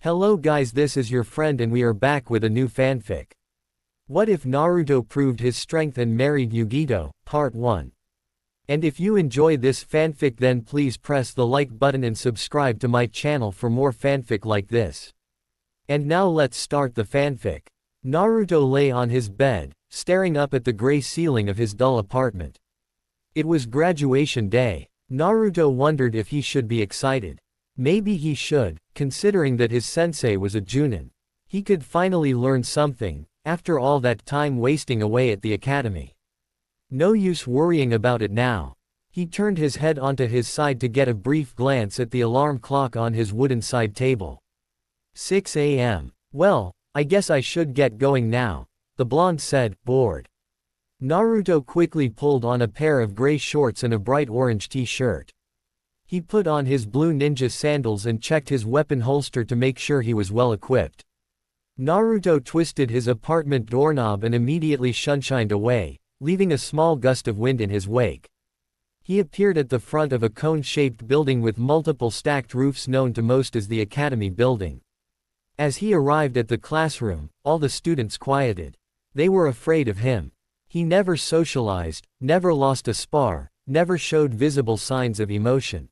Hello guys, this is your friend and we are back with a new fanfic. What if Naruto proved his strength and married Yugito, part 1. And if you enjoy this fanfic then please press the like button and subscribe to my channel for more fanfic like this. And now let's start the fanfic. Naruto lay on his bed, staring up at the gray ceiling of his dull apartment. It was graduation day. Naruto wondered if he should be excited. Maybe he should, considering that his sensei was a Junin. He could finally learn something, after all that time wasting away at the academy. No use worrying about it now. He turned his head onto his side to get a brief glance at the alarm clock on his wooden side table. 6 a.m. Well, I guess I should get going now, the blonde said, bored. Naruto quickly pulled on a pair of gray shorts and a bright orange t-shirt. He put on his blue ninja sandals and checked his weapon holster to make sure he was well equipped. Naruto twisted his apartment doorknob and immediately sunshined away, leaving a small gust of wind in his wake. He appeared at the front of a cone-shaped building with multiple stacked roofs known to most as the Academy building. As he arrived at the classroom, all the students quieted. They were afraid of him. He never socialized, never lost a spar, never showed visible signs of emotion.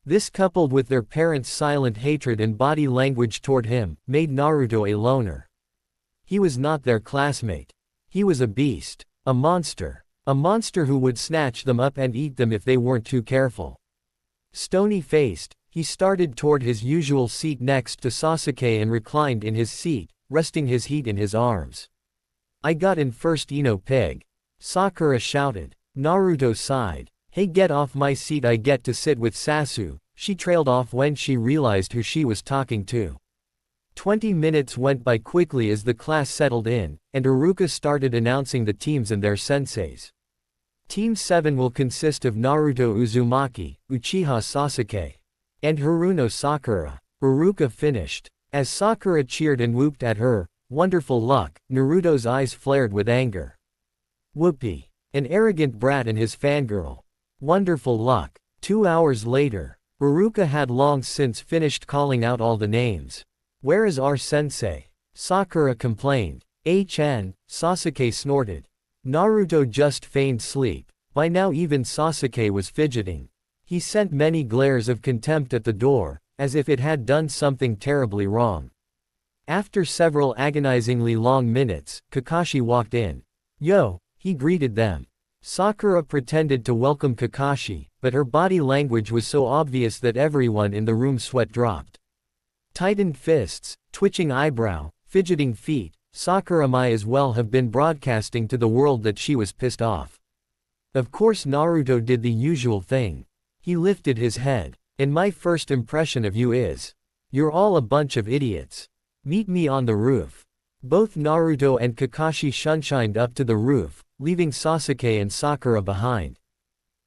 This coupled with their parents' silent hatred and body language toward him, made Naruto a loner. He was not their classmate. He was a beast. A monster. A monster who would snatch them up and eat them if they weren't too careful. Stony-faced, he started toward his usual seat next to Sasuke and reclined in his seat, resting his heat in his arms. I got in first, pig. Sakura shouted. Naruto sighed. Hey, get off my seat, I get to sit with Sasu. She trailed off when she realized who she was talking to. 20 minutes went by quickly as the class settled in, and Iruka started announcing the teams and their senseis. Team 7 will consist of Naruto Uzumaki, Uchiha Sasuke, and Haruno Sakura. Iruka finished. As Sakura cheered and whooped at her wonderful luck, Naruto's eyes flared with anger. Whoopee. An arrogant brat and his fangirl. Wonderful luck. 2 hours later, Iruka had long since finished calling out all the names. Where is our sensei? Sakura complained. Sasuke snorted. Naruto just feigned sleep. By now even Sasuke was fidgeting. He sent many glares of contempt at the door, as if it had done something terribly wrong. After several agonizingly long minutes, Kakashi walked in. Yo, he greeted them. Sakura pretended to welcome Kakashi, but her body language was so obvious that everyone in the room sweat dropped. Tightened fists, twitching eyebrow, fidgeting feet, Sakura might as well have been broadcasting to the world that she was pissed off. Of course Naruto did the usual thing. He lifted his head. And my first impression of you is, you're all a bunch of idiots. Meet me on the roof. Both Naruto and Kakashi sunshined up to the roof, leaving Sasuke and Sakura behind.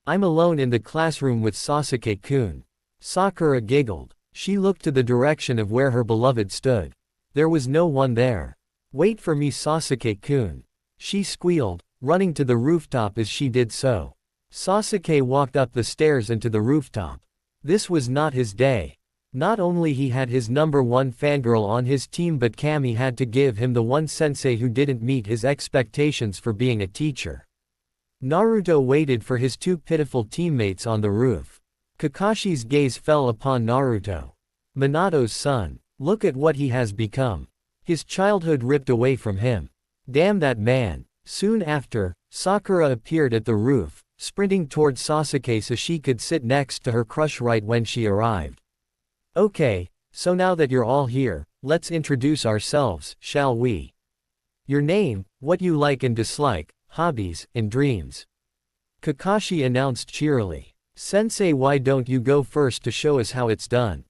I'm alone in the classroom with Sasuke-kun. Sakura giggled. She looked to the direction of where her beloved stood. There was no one there. Wait for me, Sasuke-kun. She squealed, running to the rooftop as she did so. Sasuke walked up the stairs and to the rooftop. This was not his day. Not only he had his number one fangirl on his team, but Kami had to give him the one sensei who didn't meet his expectations for being a teacher. Naruto waited for his two pitiful teammates on the roof. Kakashi's gaze fell upon Naruto. Minato's son. Look at what he has become. His childhood ripped away from him. Damn that man. Soon after, Sakura appeared at the roof, sprinting toward Sasuke so she could sit next to her crush right when she arrived. Okay, so now that you're all here, let's introduce ourselves, shall we? Your name, what you like and dislike, hobbies, and dreams. Kakashi announced cheerily. Sensei, why don't you go first to show us how it's done?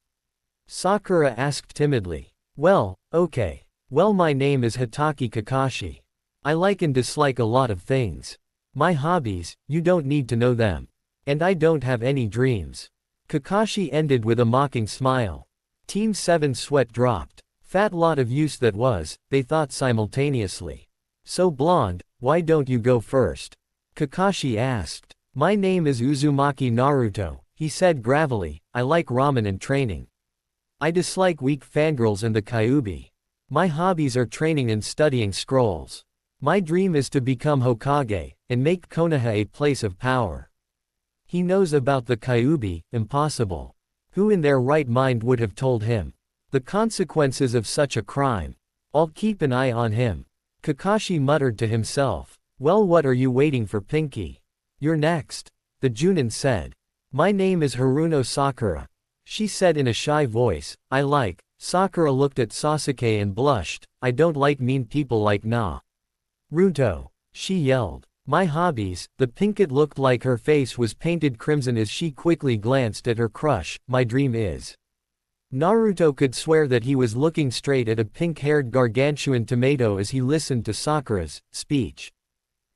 Sakura asked timidly. Well, okay. Well, my name is Hitaki Kakashi. I like and dislike a lot of things. My hobbies, you don't need to know them. And I don't have any dreams. Kakashi ended with a mocking smile. Team 7 sweat dropped. Fat lot of use that was, they thought simultaneously. So blonde, why don't you go first? Kakashi asked. My name is Uzumaki Naruto, he said gravelly. I like ramen and training. I dislike weak fangirls and the Kyuubi. My hobbies are training and studying scrolls. My dream is to become Hokage, and make Konoha a place of power. He knows about the Kyuubi, impossible. Who in their right mind would have told him the consequences of such a crime? I'll keep an eye on him. Kakashi muttered to himself. Well, what are you waiting for, Pinky? You're next, the Junin said. My name is Haruno Sakura, she said in a shy voice. Sakura looked at Sasuke and blushed. I don't like mean people like Naruto, she yelled. My hobbies. The pinkett looked like her face was painted crimson as she quickly glanced at her crush. My dream is. Naruto could swear that he was looking straight at a pink-haired gargantuan tomato as he listened to Sakura's speech.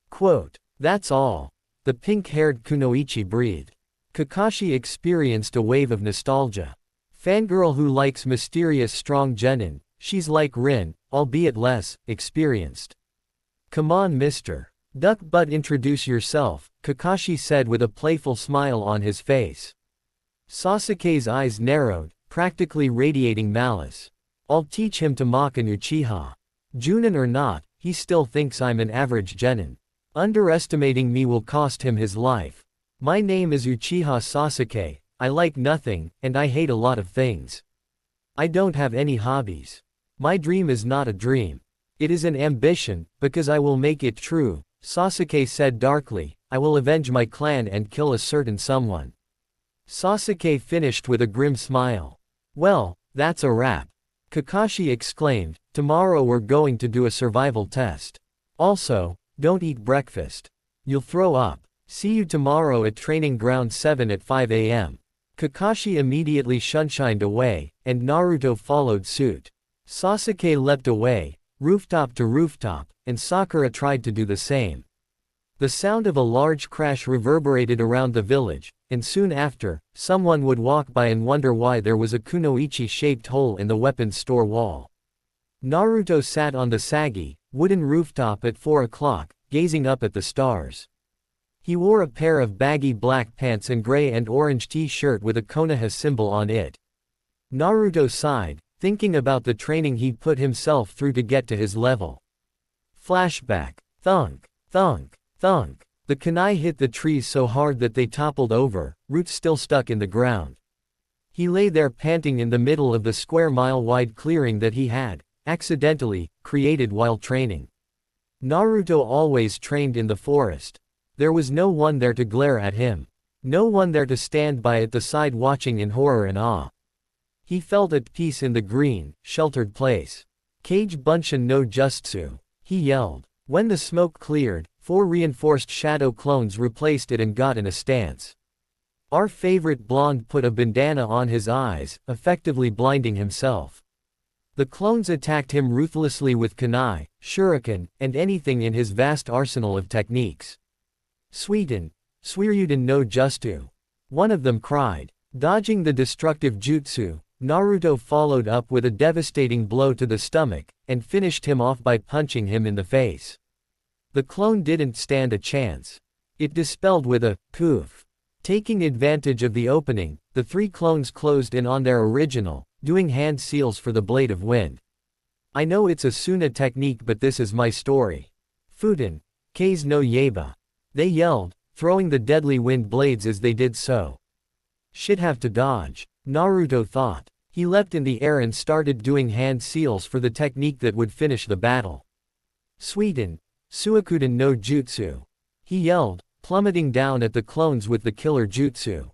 Quote, that's all. The pink-haired kunoichi breathed. Kakashi experienced a wave of nostalgia. Fangirl who likes mysterious strong genin, she's like Rin, albeit less experienced. Come on, mister. Duck butt, introduce yourself, Kakashi said with a playful smile on his face. Sasuke's eyes narrowed, practically radiating malice. I'll teach him to mock an Uchiha. Junin or not, he still thinks I'm an average genin. Underestimating me will cost him his life. My name is Uchiha Sasuke. I like nothing, and I hate a lot of things. I don't have any hobbies. My dream is not a dream. It is an ambition, because I will make it true, Sasuke said darkly. I will avenge my clan and kill a certain someone. Sasuke finished with a grim smile. Well, that's a wrap. Kakashi exclaimed, tomorrow we're going to do a survival test. Also, don't eat breakfast. You'll throw up. See you tomorrow at Training Ground 7 at 5 a.m. Kakashi immediately shunshined away, and Naruto followed suit. Sasuke leapt away, rooftop to rooftop, and Sakura tried to do the same. The sound of a large crash reverberated around the village, and soon after, someone would walk by and wonder why there was a kunoichi-shaped hole in the weapons store wall. Naruto sat on the saggy, wooden rooftop at 4 o'clock, gazing up at the stars. He wore a pair of baggy black pants and gray and orange t-shirt with a Konoha symbol on it. Naruto sighed, thinking about the training he'd put himself through to get to his level. Flashback. Thunk, thunk, thunk. The kunai hit the trees so hard that they toppled over, roots still stuck in the ground. He lay there panting in the middle of the square-mile-wide clearing that he had, accidentally, created while training. Naruto always trained in the forest. There was no one there to glare at him. No one there to stand by at the side watching in horror and awe. He felt at peace in the green, sheltered place. Kage Bunshin no Jutsu, he yelled. When the smoke cleared, 4 reinforced shadow clones replaced it and got in a stance. Our favorite blonde put a bandana on his eyes, effectively blinding himself. The clones attacked him ruthlessly with kunai, shuriken, and anything in his vast arsenal of techniques. Suiten, Suiryuden no Jutsu. One of them cried. Dodging the destructive jutsu, Naruto followed up with a devastating blow to the stomach, and finished him off by punching him in the face. The clone didn't stand a chance. It dispelled with a poof. Taking advantage of the opening, the 3 clones closed in on their original, doing hand seals for the blade of wind. I know it's a Suna technique, but this is my story. Futen, Kase no Yaiba. They yelled, throwing the deadly wind blades as they did so. Shit, have to dodge, Naruto thought. He leapt in the air and started doing hand seals for the technique that would finish the battle. Suiten, Suikuden no Jutsu. He yelled, plummeting down at the clones with the killer jutsu.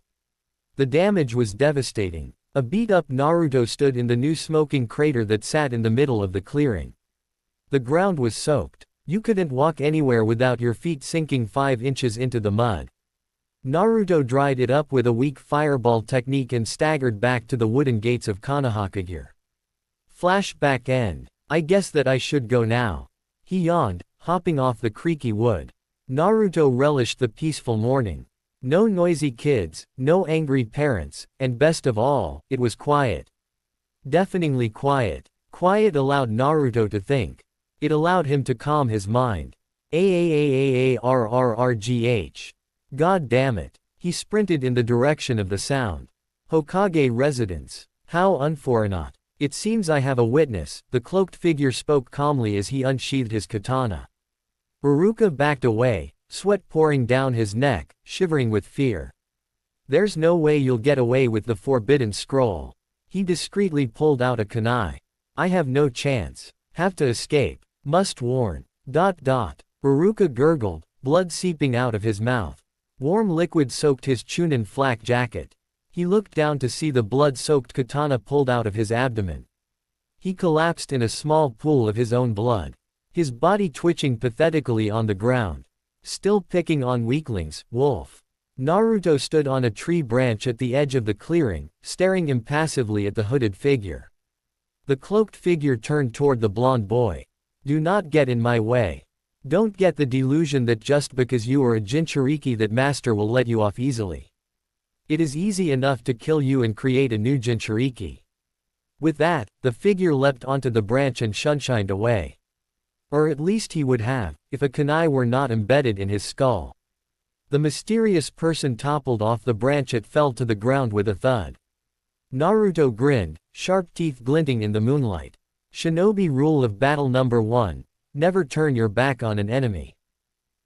The damage was devastating. A beat-up Naruto stood in the new smoking crater that sat in the middle of the clearing. The ground was soaked. You couldn't walk anywhere without your feet sinking 5 inches into the mud. Naruto dried it up with a weak fireball technique and staggered back to the wooden gates of Konohakagure. Flashback end. I guess that I should go now. He yawned, hopping off the creaky wood. Naruto relished the peaceful morning. No noisy kids, no angry parents, and best of all, it was quiet. Deafeningly quiet. Quiet allowed Naruto to think. It allowed him to calm his mind. Aarrgh. God damn it. He sprinted in the direction of the sound. Hokage residence. How unfortunate. It seems I have a witness, the cloaked figure spoke calmly as he unsheathed his katana. Iruka backed away, sweat pouring down his neck, shivering with fear. There's no way you'll get away with the forbidden scroll. He discreetly pulled out a kunai. I have no chance. Have to escape. Must warn. ... Iruka gurgled, blood seeping out of his mouth. Warm liquid soaked his Chunin flak jacket. He looked down to see the blood-soaked katana pulled out of his abdomen. He collapsed in a small pool of his own blood. His body twitching pathetically on the ground. Still picking on weaklings, wolf. Naruto stood on a tree branch at the edge of the clearing, staring impassively at the hooded figure. The cloaked figure turned toward the blonde boy. Do not get in my way. Don't get the delusion that just because you are a Jinchuriki that master will let you off easily. It is easy enough to kill you and create a new Jinchuriki. With that, the figure leapt onto the branch and shunshined away. Or at least he would have, if a kunai were not embedded in his skull. The mysterious person toppled off the branch. It fell to the ground with a thud. Naruto grinned, sharp teeth glinting in the moonlight. Shinobi rule of battle number 1, never turn your back on an enemy.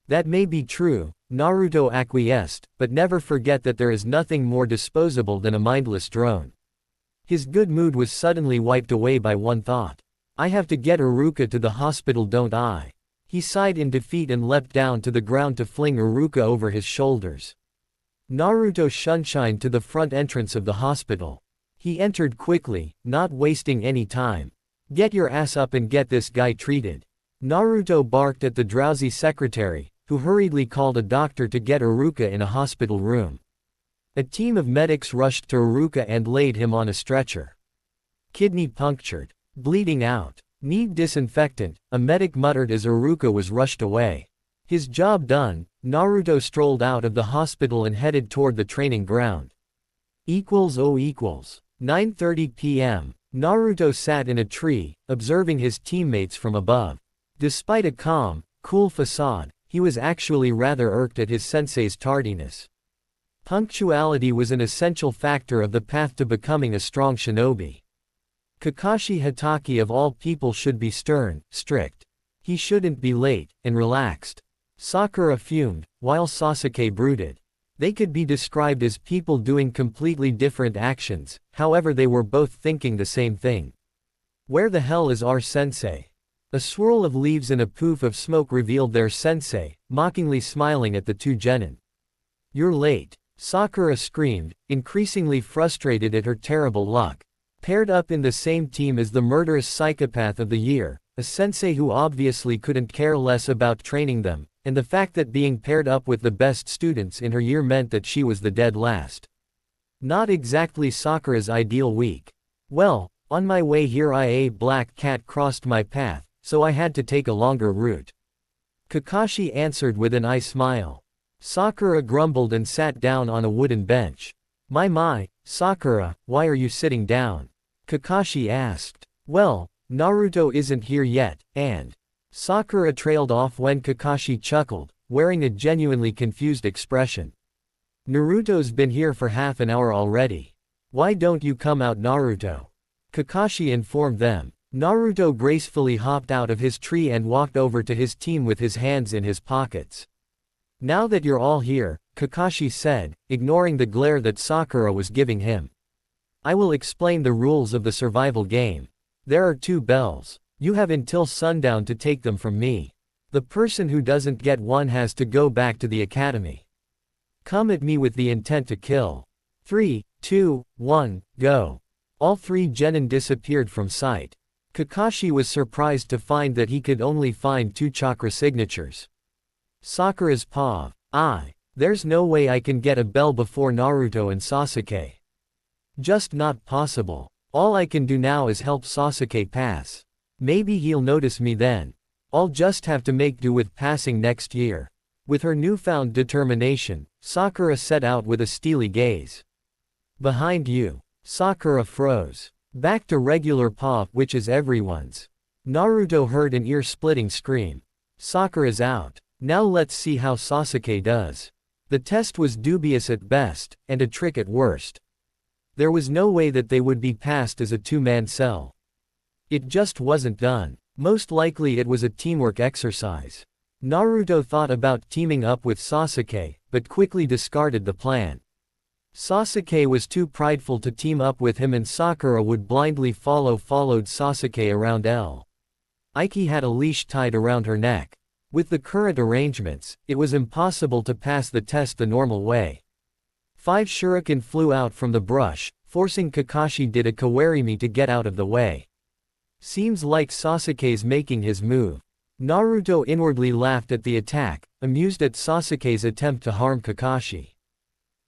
That may be true, Naruto acquiesced, but never forget that there is nothing more disposable than a mindless drone. His good mood was suddenly wiped away by one thought. I have to get Iruka to the hospital, don't I? He sighed in defeat and leapt down to the ground to fling Iruka over his shoulders. Naruto shunshined to the front entrance of the hospital. He entered quickly, not wasting any time. Get your ass up and get this guy treated. Naruto barked at the drowsy secretary, who hurriedly called a doctor to get Iruka in a hospital room. A team of medics rushed to Iruka and laid him on a stretcher. Kidney punctured. Bleeding out. Need disinfectant, a medic muttered as Iruka was rushed away. His job done, Naruto strolled out of the hospital and headed toward the training ground. 9:30 p.m. Naruto sat in a tree, observing his teammates from above. Despite a calm, cool facade, he was actually rather irked at his sensei's tardiness. Punctuality was an essential factor of the path to becoming a strong shinobi. Kakashi Hatake of all people should be stern, strict. He shouldn't be late, and relaxed. Sakura fumed, while Sasuke brooded. They could be described as people doing completely different actions, however they were both thinking the same thing. Where the hell is our sensei? A swirl of leaves and a poof of smoke revealed their sensei, mockingly smiling at the two genin. You're late. Sakura screamed, increasingly frustrated at her terrible luck. Paired up in the same team as the murderous psychopath of the year, a sensei who obviously couldn't care less about training them, and the fact that being paired up with the best students in her year meant that she was the dead last. Not exactly Sakura's ideal week. Well, on my way here a black cat crossed my path, so I had to take a longer route. Kakashi answered with an eye smile. Sakura grumbled and sat down on a wooden bench. My, Sakura, why are you sitting down? Kakashi asked. Well, Naruto isn't here yet, and Sakura trailed off when Kakashi chuckled, wearing a genuinely confused expression. Naruto's been here for half an hour already. Why don't you come out, Naruto? Kakashi informed them. Naruto gracefully hopped out of his tree and walked over to his team with his hands in his pockets. Now that you're all here, Kakashi said, ignoring the glare that Sakura was giving him. I will explain the rules of the survival game. There are 2 bells. You have until sundown to take them from me. The person who doesn't get one has to go back to the academy. Come at me with the intent to kill. 3, 2, 1, go. All 3 genin disappeared from sight. Kakashi was surprised to find that he could only find 2 chakra signatures. Sakura's paw. There's no way I can get a bell before Naruto and Sasuke. Just not possible. All I can do now is help Sasuke pass. Maybe he'll notice me then. I'll just have to make do with passing next year. With her newfound determination, Sakura set out with a steely gaze. Behind you. Sakura froze. Back to regular paw, which is everyone's. Naruto heard an ear-splitting scream. Sakura's out. Now let's see how Sasuke does. The test was dubious at best, and a trick at worst. There was no way that they would be passed as a two-man cell. It just wasn't done. Most likely it was a teamwork exercise. Naruto thought about teaming up with Sasuke, but quickly discarded the plan. Sasuke was too prideful to team up with him and Sakura would blindly followed Sasuke around Ikki had a leash tied around her neck. With the current arrangements, it was impossible to pass the test the normal way. 5 shuriken flew out from the brush, forcing Kakashi did a kawarimi to get out of the way. Seems like Sasuke's making his move. Naruto inwardly laughed at the attack, amused at Sasuke's attempt to harm Kakashi.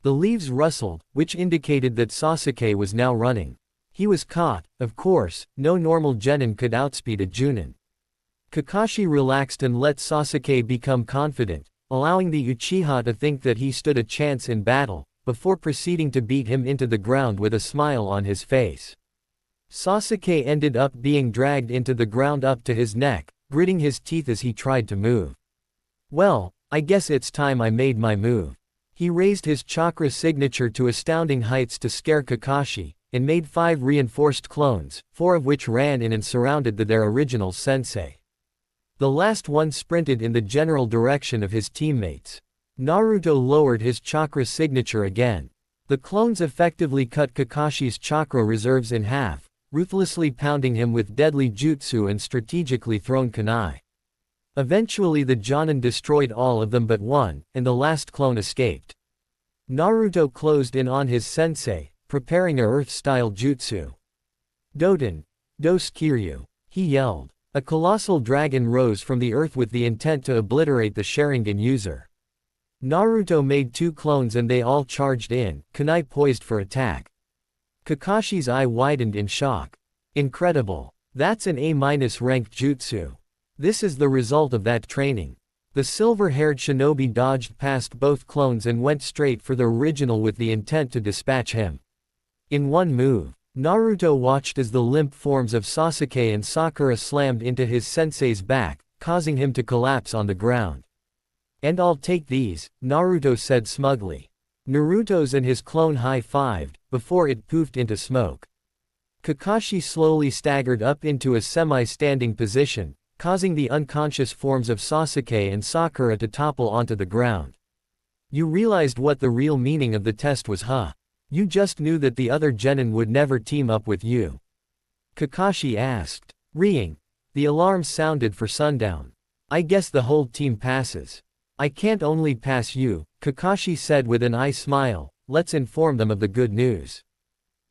The leaves rustled, which indicated that Sasuke was now running. He was caught, of course, no normal genin could outspeed a Junin. Kakashi relaxed and let Sasuke become confident, allowing the Uchiha to think that he stood a chance in battle, before proceeding to beat him into the ground with a smile on his face. Sasuke ended up being dragged into the ground up to his neck, gritting his teeth as he tried to move. Well, I guess it's time I made my move. He raised his chakra signature to astounding heights to scare Kakashi, and made 5 reinforced clones, 4 of which ran in and surrounded their original sensei. The last one sprinted in the general direction of his teammates. Naruto lowered his chakra signature again. The clones effectively cut Kakashi's chakra reserves in half, ruthlessly pounding him with deadly jutsu and strategically thrown kunai. Eventually the Jonin destroyed all of them but one, and the last clone escaped. Naruto closed in on his sensei, preparing a earth-style jutsu. Doden, Dos Kiryu, he yelled. A colossal dragon rose from the earth with the intent to obliterate the Sharingan user. Naruto made 2 clones and they all charged in, kunai poised for attack. Kakashi's eye widened in shock. Incredible. That's an A-ranked jutsu. This is the result of that training. The silver-haired shinobi dodged past both clones and went straight for the original with the intent to dispatch him. In one move, Naruto watched as the limp forms of Sasuke and Sakura slammed into his sensei's back, causing him to collapse on the ground. And I'll take these, Naruto said smugly. Naruto's and his clone high-fived, before it poofed into smoke. Kakashi slowly staggered up into a semi-standing position, causing the unconscious forms of Sasuke and Sakura to topple onto the ground. You realized what the real meaning of the test was, huh? You just knew that the other genin would never team up with you? Kakashi asked. Reeing. The alarm sounded for sundown. I guess the whole team passes. I can't only pass you, Kakashi said with an eye smile, let's inform them of the good news.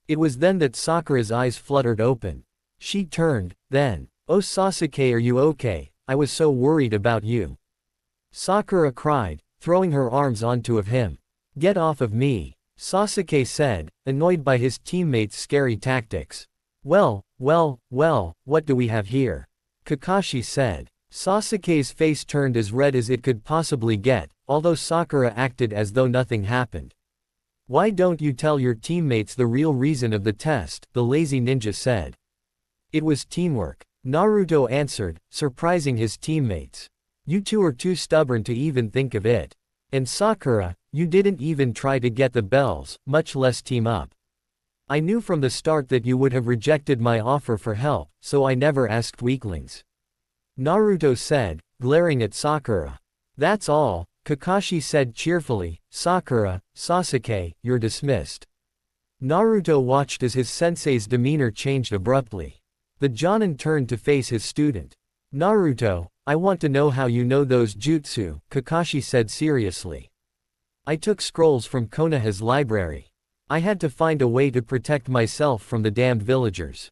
It was then that Sakura's eyes fluttered open. She turned, then, oh Sasuke, are you okay? I was so worried about you. Sakura cried, throwing her arms onto him. Get off of me, Sasuke said, annoyed by his teammates' scary tactics. Well, what do we have here? Kakashi said. Sasuke's face turned as red as it could possibly get, although Sakura acted as though nothing happened. Why don't you tell your teammates the real reason of the test? The lazy ninja said. It was teamwork, Naruto answered, surprising his teammates. You two are too stubborn to even think of it. And Sakura, you didn't even try to get the bells, much less team up. I knew from the start that you would have rejected my offer for help, so I never asked weaklings. Naruto said, glaring at Sakura. That's all, Kakashi said cheerfully. Sakura, Sasuke, you're dismissed. Naruto watched as his sensei's demeanor changed abruptly. The Jonin turned to face his student. Naruto, I want to know how you know those jutsu, Kakashi said seriously. I took scrolls from Konoha's library. I had to find a way to protect myself from the damned villagers.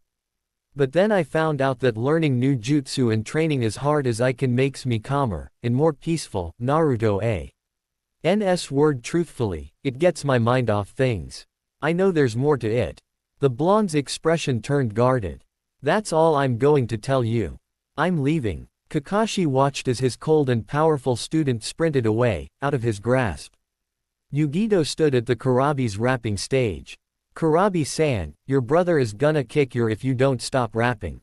But then I found out that learning new jutsu and training as hard as I can makes me calmer, and more peaceful. Naruto A.N.'s word truthfully, it gets my mind off things. I know there's more to it. The blonde's expression turned guarded. That's all I'm going to tell you. I'm leaving. Kakashi watched as his cold and powerful student sprinted away, out of his grasp. Yugito stood at the Kurabi's rapping stage. Kurabi-san, your brother is gonna kick your if you don't stop rapping.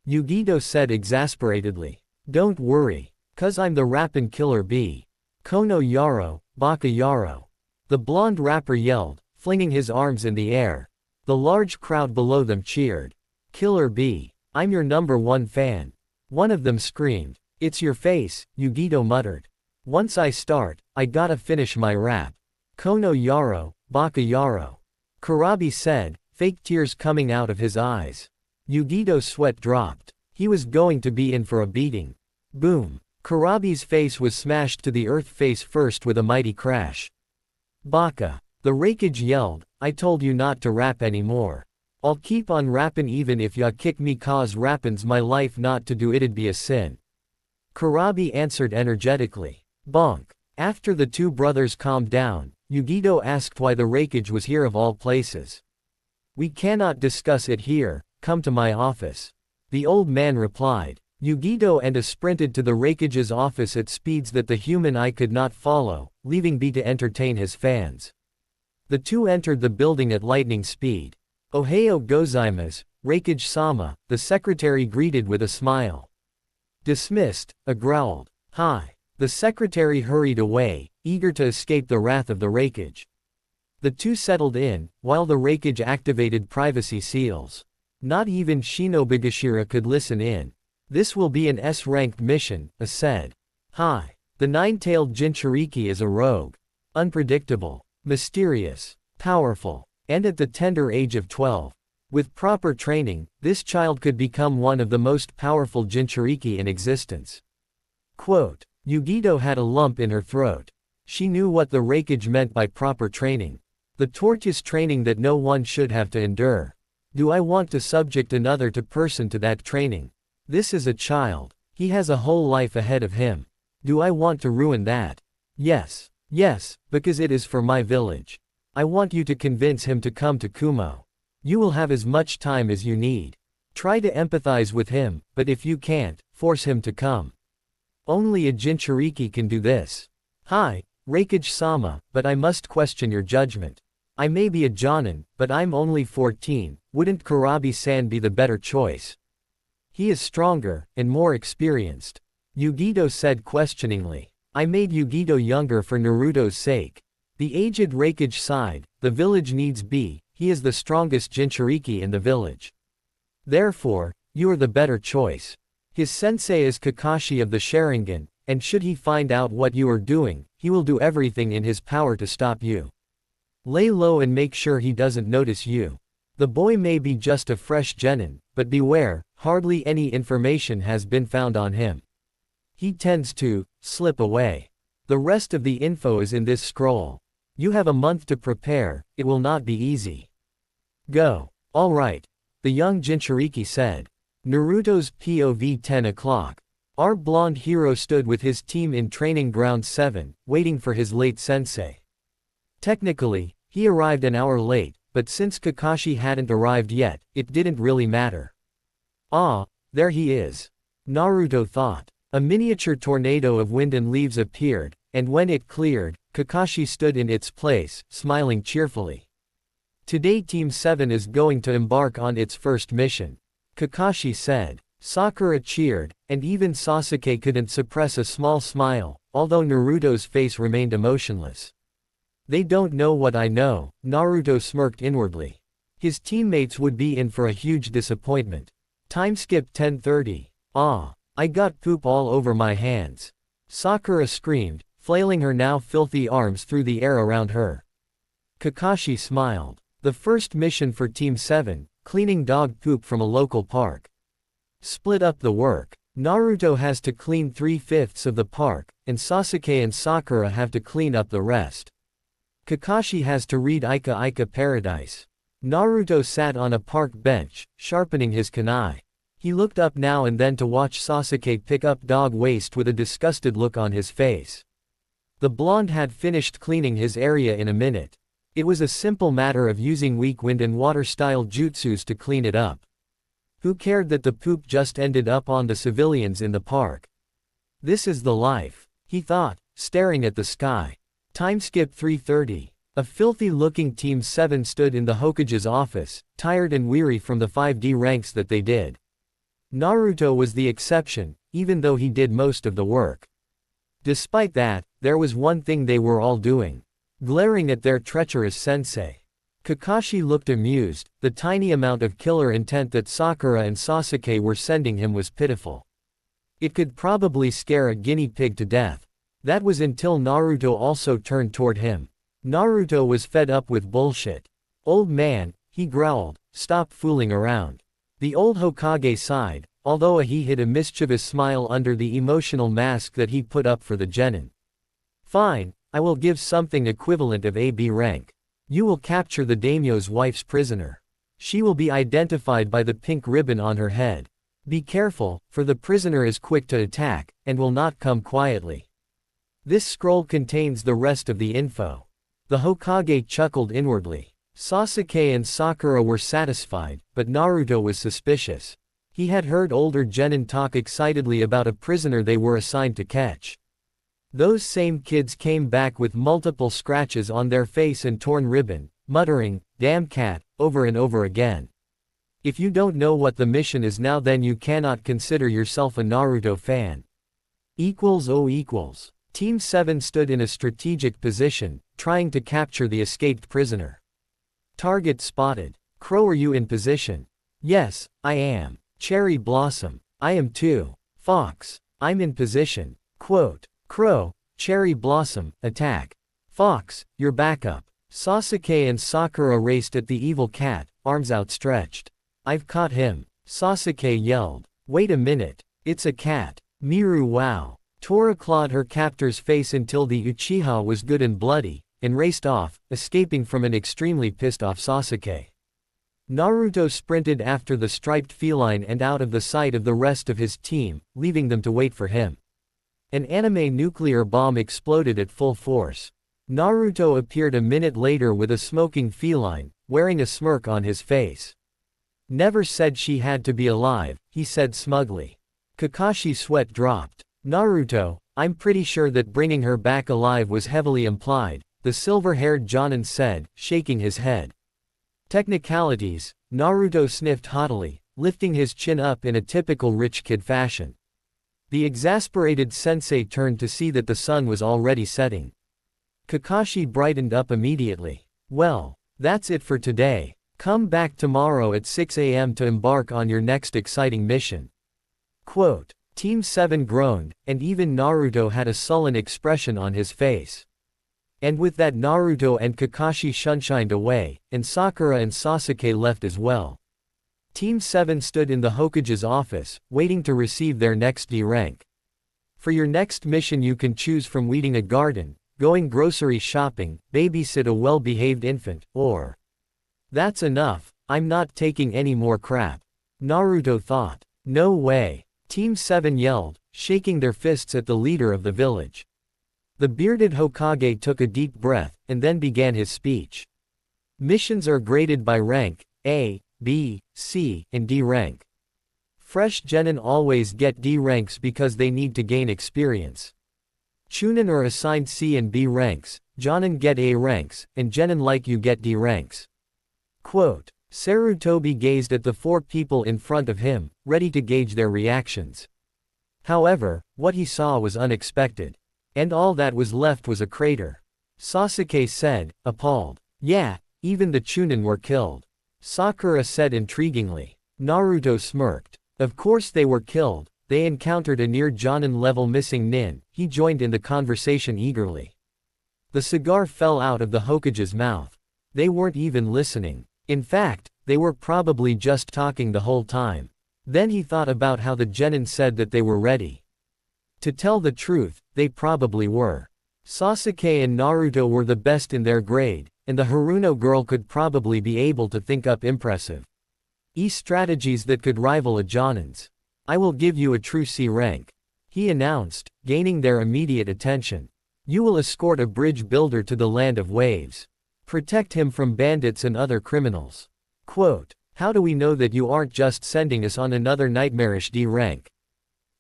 Yugito said exasperatedly. Don't worry. 'Cause I'm the rappin' killer bee. Kono Yaro, Baka Yaro. The blonde rapper yelled, flinging his arms in the air. The large crowd below them cheered. Killer B. I'm your #1 fan. One of them screamed. It's your face, Yugito muttered. Once I start, I gotta finish my rap. Kono Yaro, Baka Yaro. Kurabi said, fake tears coming out of his eyes. Yugito's sweat dropped. He was going to be in for a beating. Boom. Kurabi's face was smashed to the earth face first with a mighty crash. Baka. The Raikage yelled, I told you not to rap anymore. I'll keep on rappin' even if ya kick me cause rappin's my life, not to do it'd be a sin. Kurabi answered energetically. Bonk. After the two brothers calmed down, Yugito asked why the Raikage was here of all places. We cannot discuss it here, come to my office. The old man replied. Yugito and sprinted to the Raikage's office at speeds that the human eye could not follow, leaving B to entertain his fans. The two entered the building at lightning speed. Ohayo gozaimasu, Raikage-sama, the secretary greeted with a smile. Dismissed, a growled. Hi. The secretary hurried away, eager to escape the wrath of the Raikage. The two settled in, while the Raikage activated privacy seals. Not even Shinobigashira could listen in. This will be an S-ranked mission, A said. Hi. The nine-tailed Jinchūriki is a rogue. Unpredictable. Mysterious. Powerful. And at the tender age of 12. With proper training, this child could become one of the most powerful Jinchūriki in existence. Quote. Yugito had a lump in her throat. She knew what the Raikage meant by proper training. The torturous training that no one should have to endure. Do I want to subject another person to that training? This is a child. He has a whole life ahead of him. Do I want to ruin that? Yes. Yes, because it is for my village. I want you to convince him to come to Kumo. You will have as much time as you need. Try to empathize with him, but if you can't, force him to come. Only a Jinchūriki can do this. Hi, Raikage-sama, but I must question your judgment. I may be a jonin, but I'm only 14, wouldn't Kurabi-san be the better choice? He is stronger, and more experienced. Yugito said questioningly. I made Yugito younger for Naruto's sake. The aged Raikage sighed, the village needs B, he is the strongest Jinchūriki in the village. Therefore, you are the better choice. His sensei is Kakashi of the Sharingan, and should he find out what you are doing, he will do everything in his power to stop you. Lay low and make sure he doesn't notice you. The boy may be just a fresh genin, but beware, hardly any information has been found on him. He tends to slip away. The rest of the info is in this scroll. You have a month to prepare, it will not be easy. Go. All right. The young Jinchūriki said. Naruto's POV 10 o'clock. Our blonde hero stood with his team in training ground 7, waiting for his late sensei. Technically, he arrived an hour late, but since Kakashi hadn't arrived yet, it didn't really matter. Ah, there he is. Naruto thought. A miniature tornado of wind and leaves appeared, and when it cleared, Kakashi stood in its place, smiling cheerfully. Today Team 7 is going to embark on its first mission. Kakashi said. Sakura cheered, and even Sasuke couldn't suppress a small smile, although Naruto's face remained emotionless. They don't know what I know, Naruto smirked inwardly. His teammates would be in for a huge disappointment. Time skip 10:30. Ah. I got poop all over my hands. Sakura screamed, flailing her now filthy arms through the air around her. Kakashi smiled. The first mission for Team 7, cleaning dog poop from a local park. Split up the work. Naruto has to clean 3/5 of the park, and Sasuke and Sakura have to clean up the rest. Kakashi has to read Ika Ika Paradise. Naruto sat on a park bench, sharpening his kunai. He looked up now and then to watch Sasuke pick up dog waste with a disgusted look on his face. The blonde had finished cleaning his area in a minute. It was a simple matter of using weak wind and water style jutsus to clean it up. Who cared that the poop just ended up on the civilians in the park? This is the life, he thought, staring at the sky. Time skip 3:30. A filthy-looking Team 7 stood in the Hokage's office, tired and weary from the 5D ranks that they did. Naruto was the exception, even though he did most of the work. Despite that, there was one thing they were all doing. Glaring at their treacherous sensei. Kakashi looked amused. The tiny amount of killer intent that Sakura and Sasuke were sending him was pitiful. It could probably scare a guinea pig to death. That was until Naruto also turned toward him. Naruto was fed up with bullshit. Old man, he growled, stop fooling around. The old Hokage sighed, although he hid a mischievous smile under the emotional mask that he put up for the genin. Fine, I will give something equivalent of AB rank. You will capture the daimyo's wife's prisoner. She will be identified by the pink ribbon on her head. Be careful, for the prisoner is quick to attack, and will not come quietly. This scroll contains the rest of the info. The Hokage chuckled inwardly. Sasuke and Sakura were satisfied, but Naruto was suspicious. He had heard older genin talk excitedly about a prisoner they were assigned to catch. Those same kids came back with multiple scratches on their face and torn ribbon, muttering, "Damn cat," over and over again. If you don't know what the mission is now, then you cannot consider yourself a Naruto fan. Team 7 stood in a strategic position, trying to capture the escaped prisoner. Target spotted. Crow, are you in position? Yes, I am. Cherry Blossom. I am too. Fox. I'm in position. Quote. Crow, Cherry Blossom, attack. Fox, your backup. Sasuke and Sakura raced at the evil cat, arms outstretched. I've caught him. Sasuke yelled. Wait a minute. It's a cat. Miru, wow. Tora clawed her captor's face until the Uchiha was good and bloody, and raced off, escaping from an extremely pissed off Sasuke. Naruto sprinted after the striped feline and out of the sight of the rest of his team, leaving them to wait for him. An anime nuclear bomb exploded at full force. Naruto appeared a minute later with a smoking feline, wearing a smirk on his face. Never said she had to be alive, he said smugly. Kakashi's sweat dropped. Naruto, I'm pretty sure that bringing her back alive was heavily implied, the silver-haired Jonin said, shaking his head. Technicalities, Naruto sniffed haughtily, lifting his chin up in a typical rich kid fashion. The exasperated sensei turned to see that the sun was already setting. Kakashi brightened up immediately. Well, that's it for today. Come back tomorrow at 6 a.m. to embark on your next exciting mission. Quote. Team 7 groaned, and even Naruto had a sullen expression on his face. And with that, Naruto and Kakashi shunshined away, and Sakura and Sasuke left as well. Team 7 stood in the Hokage's office, waiting to receive their next D rank. For your next mission you can choose from weeding a garden, going grocery shopping, babysit a well-behaved infant, or... That's enough, I'm not taking any more crap. Naruto thought. No way. Team 7 yelled, shaking their fists at the leader of the village. The bearded Hokage took a deep breath, and then began his speech. Missions are graded by rank, A, B, C, and D rank. Fresh genin always get D ranks because they need to gain experience. Chunin are assigned C and B ranks, jonin get A ranks, and genin like you get D ranks. Quote. Sarutobi gazed at the four people in front of him, ready to gauge their reactions. However, what he saw was unexpected. And all that was left was a crater. Sasuke said, appalled. Yeah, even the Chunin were killed. Sakura said intriguingly. Naruto smirked. Of course they were killed, they encountered a near Jonin level missing nin, he joined in the conversation eagerly. The cigar fell out of the Hokage's mouth. They weren't even listening. In fact, they were probably just talking the whole time. Then he thought about how the genin said that they were ready. To tell the truth, they probably were. Sasuke and Naruto were the best in their grade, and the Haruno girl could probably be able to think up impressive strategies that could rival a Jonin's. I will give you a true C rank, he announced, gaining their immediate attention. You will escort a bridge builder to the land of waves. Protect him from bandits and other criminals. Quote. How do we know that you aren't just sending us on another nightmarish D rank?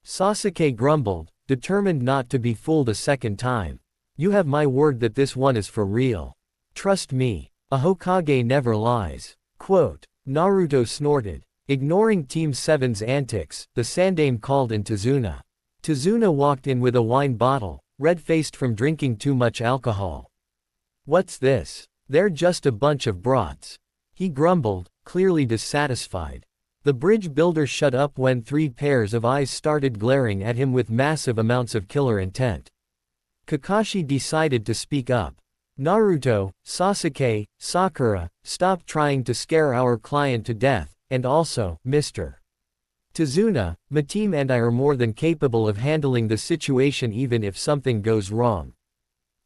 Sasuke grumbled, determined not to be fooled a second time. You have my word that this one is for real. Trust me, a Hokage never lies. Quote. Naruto snorted. Ignoring Team 7's antics, the Sandaime called in Tazuna. Tazuna walked in with a wine bottle, red-faced from drinking too much alcohol. What's this? They're just a bunch of brats. He grumbled, clearly dissatisfied. The bridge builder shut up when 3 pairs of eyes started glaring at him with massive amounts of killer intent. Kakashi decided to speak up. Naruto, Sasuke, Sakura, stop trying to scare our client to death, and also, Mr. Tazuna, my team and I are more than capable of handling the situation even if something goes wrong.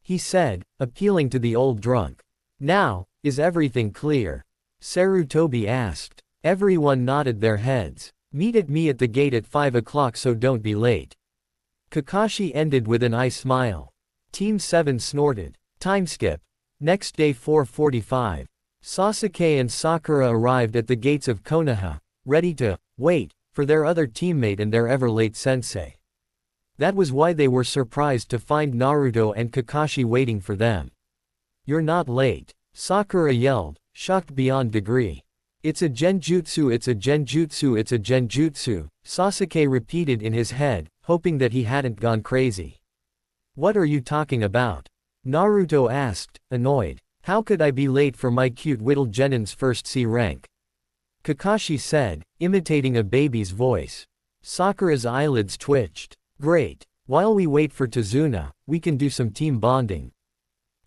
He said, appealing to the old drunk. Now, is everything clear? Sarutobi asked. Everyone nodded their heads. Meet me at the gate at 5 o'clock so don't be late. Kakashi ended with an eye smile. Team 7 snorted. Time skip. Next day 4:45. Sasuke and Sakura arrived at the gates of Konoha, ready to wait for their other teammate and their ever-late sensei. That was why they were surprised to find Naruto and Kakashi waiting for them. You're not late, Sakura yelled, shocked beyond degree. It's a genjutsu, it's a genjutsu, it's a genjutsu, Sasuke repeated in his head, hoping that he hadn't gone crazy. What are you talking about? Naruto asked, annoyed. How could I be late for my cute little Genin's first C rank? Kakashi said, imitating a baby's voice. Sakura's eyelids twitched. Great. While we wait for Tazuna, we can do some team bonding.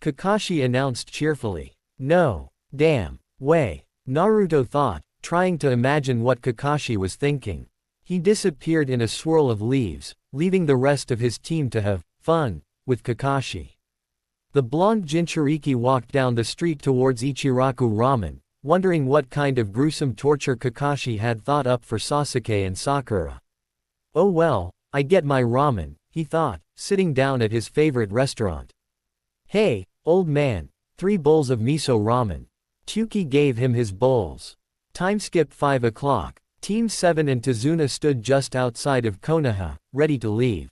Kakashi announced cheerfully. No. Damn. Way. Naruto thought, trying to imagine what Kakashi was thinking. He disappeared in a swirl of leaves, leaving the rest of his team to have fun with Kakashi. The blonde Jinchūriki walked down the street towards Ichiraku Ramen, wondering what kind of gruesome torture Kakashi had thought up for Sasuke and Sakura. Oh well, I get my ramen, he thought, sitting down at his favorite restaurant. Hey, old man, 3 bowls of miso ramen. Tuki gave him his bowls. Time skip 5 o'clock. Team 7 and Tazuna stood just outside of Konoha, ready to leave.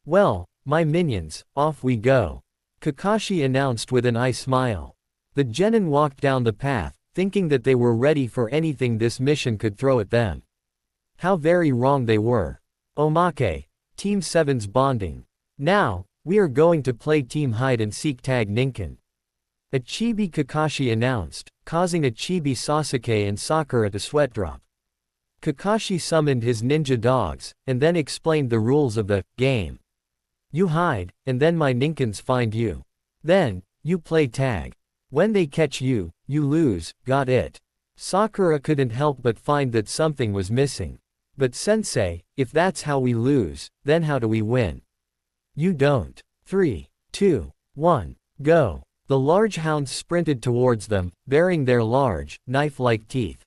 Well, my minions, off we go. Kakashi announced with an eye smile. The genin walked down the path, thinking that they were ready for anything this mission could throw at them. How very wrong they were. Omake, Team 7's bonding. Now, we are going to play Team Hide and Seek Tag Ninken. A chibi Kakashi announced, causing a chibi Sasuke and Sakura to sweat drop. Kakashi summoned his ninja dogs, and then explained the rules of the game. You hide, and then my Ninkens find you. Then, you play tag. When they catch you, you lose, got it? Sakura couldn't help but find that something was missing. But sensei, if that's how we lose, then how do we win? You don't. 3, 2, 1, go. The large hounds sprinted towards them, baring their large, knife-like teeth.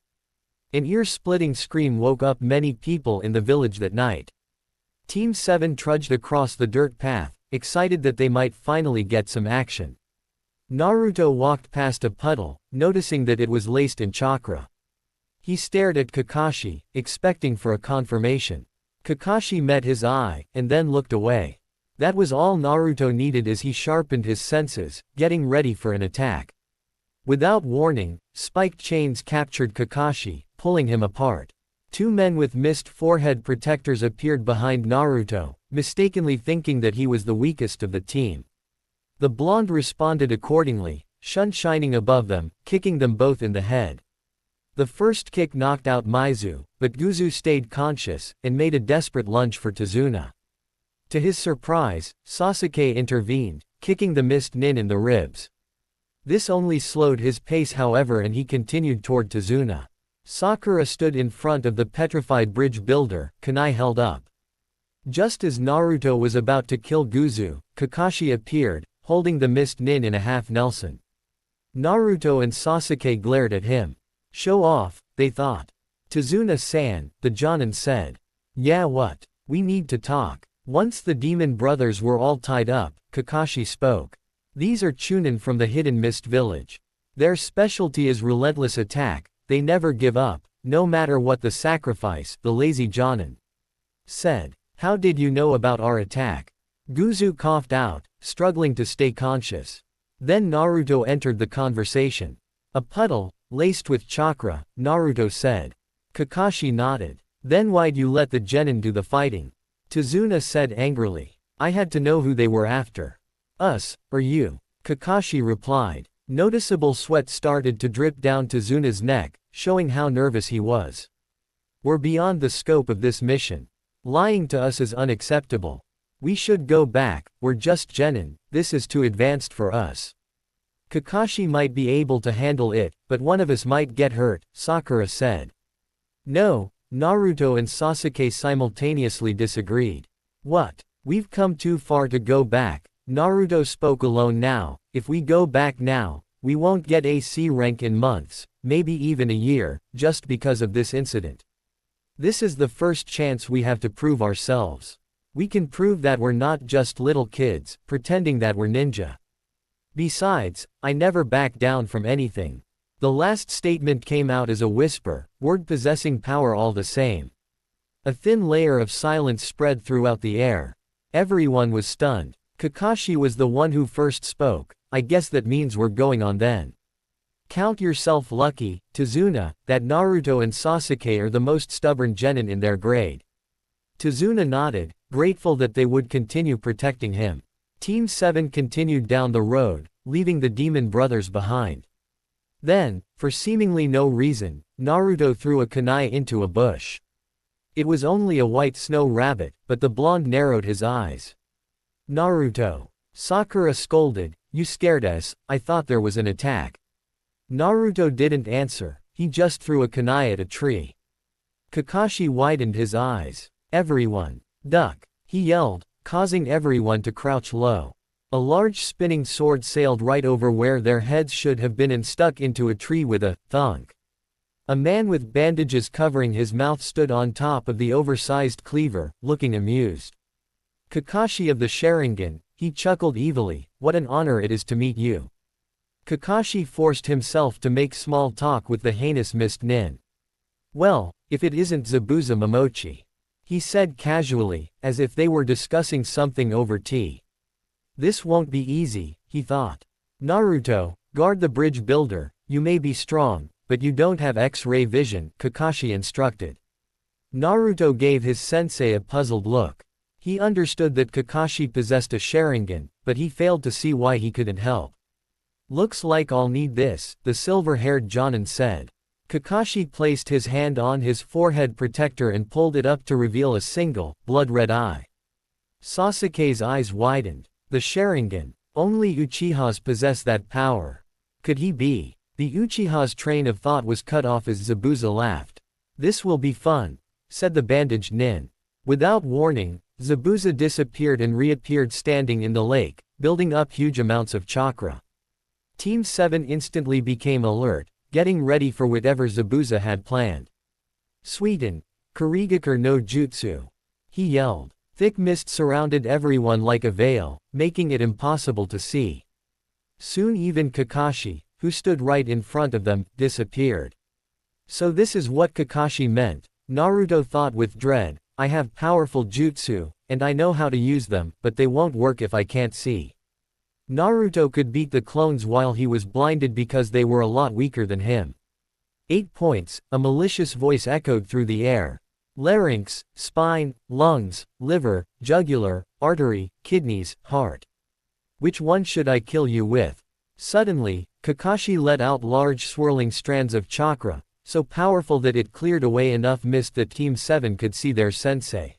An ear-splitting scream woke up many people in the village that night. Team 7 trudged across the dirt path, excited that they might finally get some action. Naruto walked past a puddle, noticing that it was laced in chakra. He stared at Kakashi, expecting for a confirmation. Kakashi met his eye, and then looked away. That was all Naruto needed as he sharpened his senses, getting ready for an attack. Without warning, spiked chains captured Kakashi, pulling him apart. 2 men with mist forehead protectors appeared behind Naruto, mistakenly thinking that he was the weakest of the team. The blonde responded accordingly, shun shining above them, kicking them both in the head. The first kick knocked out Mizu, but Guzu stayed conscious, and made a desperate lunge for Tazuna. To his surprise, Sasuke intervened, kicking the mist nin in the ribs. This only slowed his pace however, and he continued toward Tazuna. Sakura stood in front of the petrified bridge builder, kunai held up. Just as Naruto was about to kill Guzu, Kakashi appeared, holding the mist nin in a half Nelson. Naruto and Sasuke glared at him. Show off, they thought. Tazuna-san, the Jonin said. Yeah, what? We need to talk. Once the demon brothers were all tied up, Kakashi spoke. These are Chunin from the Hidden Mist Village. Their specialty is relentless attack, they never give up, no matter what the sacrifice, the lazy Jonin said. How did you know about our attack? Guzu coughed out, struggling to stay conscious. Then Naruto entered the conversation. A puddle, laced with chakra, Naruto said. Kakashi nodded. Then why'd you let the genin do the fighting? Tazuna said angrily. I had to know who they were after. Us, or you? Kakashi replied. Noticeable sweat started to drip down Tizuna's neck, showing how nervous he was. We're beyond the scope of this mission. Lying to us is unacceptable. We should go back, we're just genin, this is too advanced for us. Kakashi might be able to handle it, but one of us might get hurt, Sakura said. No, Naruto and Sasuke simultaneously disagreed. What? We've come too far to go back. Naruto spoke alone now. If we go back now, we won't get AC rank in months, maybe even a year, just because of this incident. This is the first chance we have to prove ourselves. We can prove that we're not just little kids, pretending that we're ninja. Besides, I never back down from anything. The last statement came out as a whisper, word possessing power all the same. A thin layer of silence spread throughout the air. Everyone was stunned. Kakashi was the one who first spoke. I guess that means we're going on then. Count yourself lucky, Tizuna, that Naruto and Sasuke are the most stubborn genin in their grade. Tizuna nodded, grateful that they would continue protecting him. Team 7 continued down the road, leaving the demon brothers behind. Then, for seemingly no reason, Naruto threw a kunai into a bush. It was only a white snow rabbit, but the blonde narrowed his eyes. Naruto. Sakura scolded, you scared us, I thought there was an attack. Naruto didn't answer, he just threw a kunai at a tree. Kakashi widened his eyes. Everyone. Duck. He yelled, causing everyone to crouch low. A large spinning sword sailed right over where their heads should have been and stuck into a tree with a thunk. A man with bandages covering his mouth stood on top of the oversized cleaver, looking amused. Kakashi of the Sharingan, he chuckled evilly, what an honor it is to meet you. Kakashi forced himself to make small talk with the heinous Mist Nin. Well, if it isn't Zabuza Momochi. He said casually, as if they were discussing something over tea. This won't be easy, he thought. Naruto, guard the bridge builder, you may be strong, but you don't have X-ray vision, Kakashi instructed. Naruto gave his sensei a puzzled look. He understood that Kakashi possessed a Sharingan, but he failed to see why he couldn't help. Looks like I'll need this, the silver-haired Jonin said. Kakashi placed his hand on his forehead protector and pulled it up to reveal a single, blood-red eye. Sasuke's eyes widened. The Sharingan. Only Uchihas possess that power. Could he be? The Uchiha's train of thought was cut off as Zabuza laughed. This will be fun, said the bandaged Nin. Without warning, Zabuza disappeared and reappeared standing in the lake, building up huge amounts of chakra. Team 7 instantly became alert, getting ready for whatever Zabuza had planned. Suiten, Kurigakure no Jutsu. He yelled. Thick mist surrounded everyone like a veil, making it impossible to see. Soon even Kakashi, who stood right in front of them, disappeared. So this is what Kakashi meant, Naruto thought with dread, I have powerful jutsu, and I know how to use them, but they won't work if I can't see. Naruto could beat the clones while he was blinded because they were a lot weaker than him. 8 points, a malicious voice echoed through the air. Larynx, spine, lungs, liver, jugular, artery, kidneys, heart. Which one should I kill you with? Suddenly, Kakashi let out large swirling strands of chakra, so powerful that it cleared away enough mist that Team 7 could see their sensei.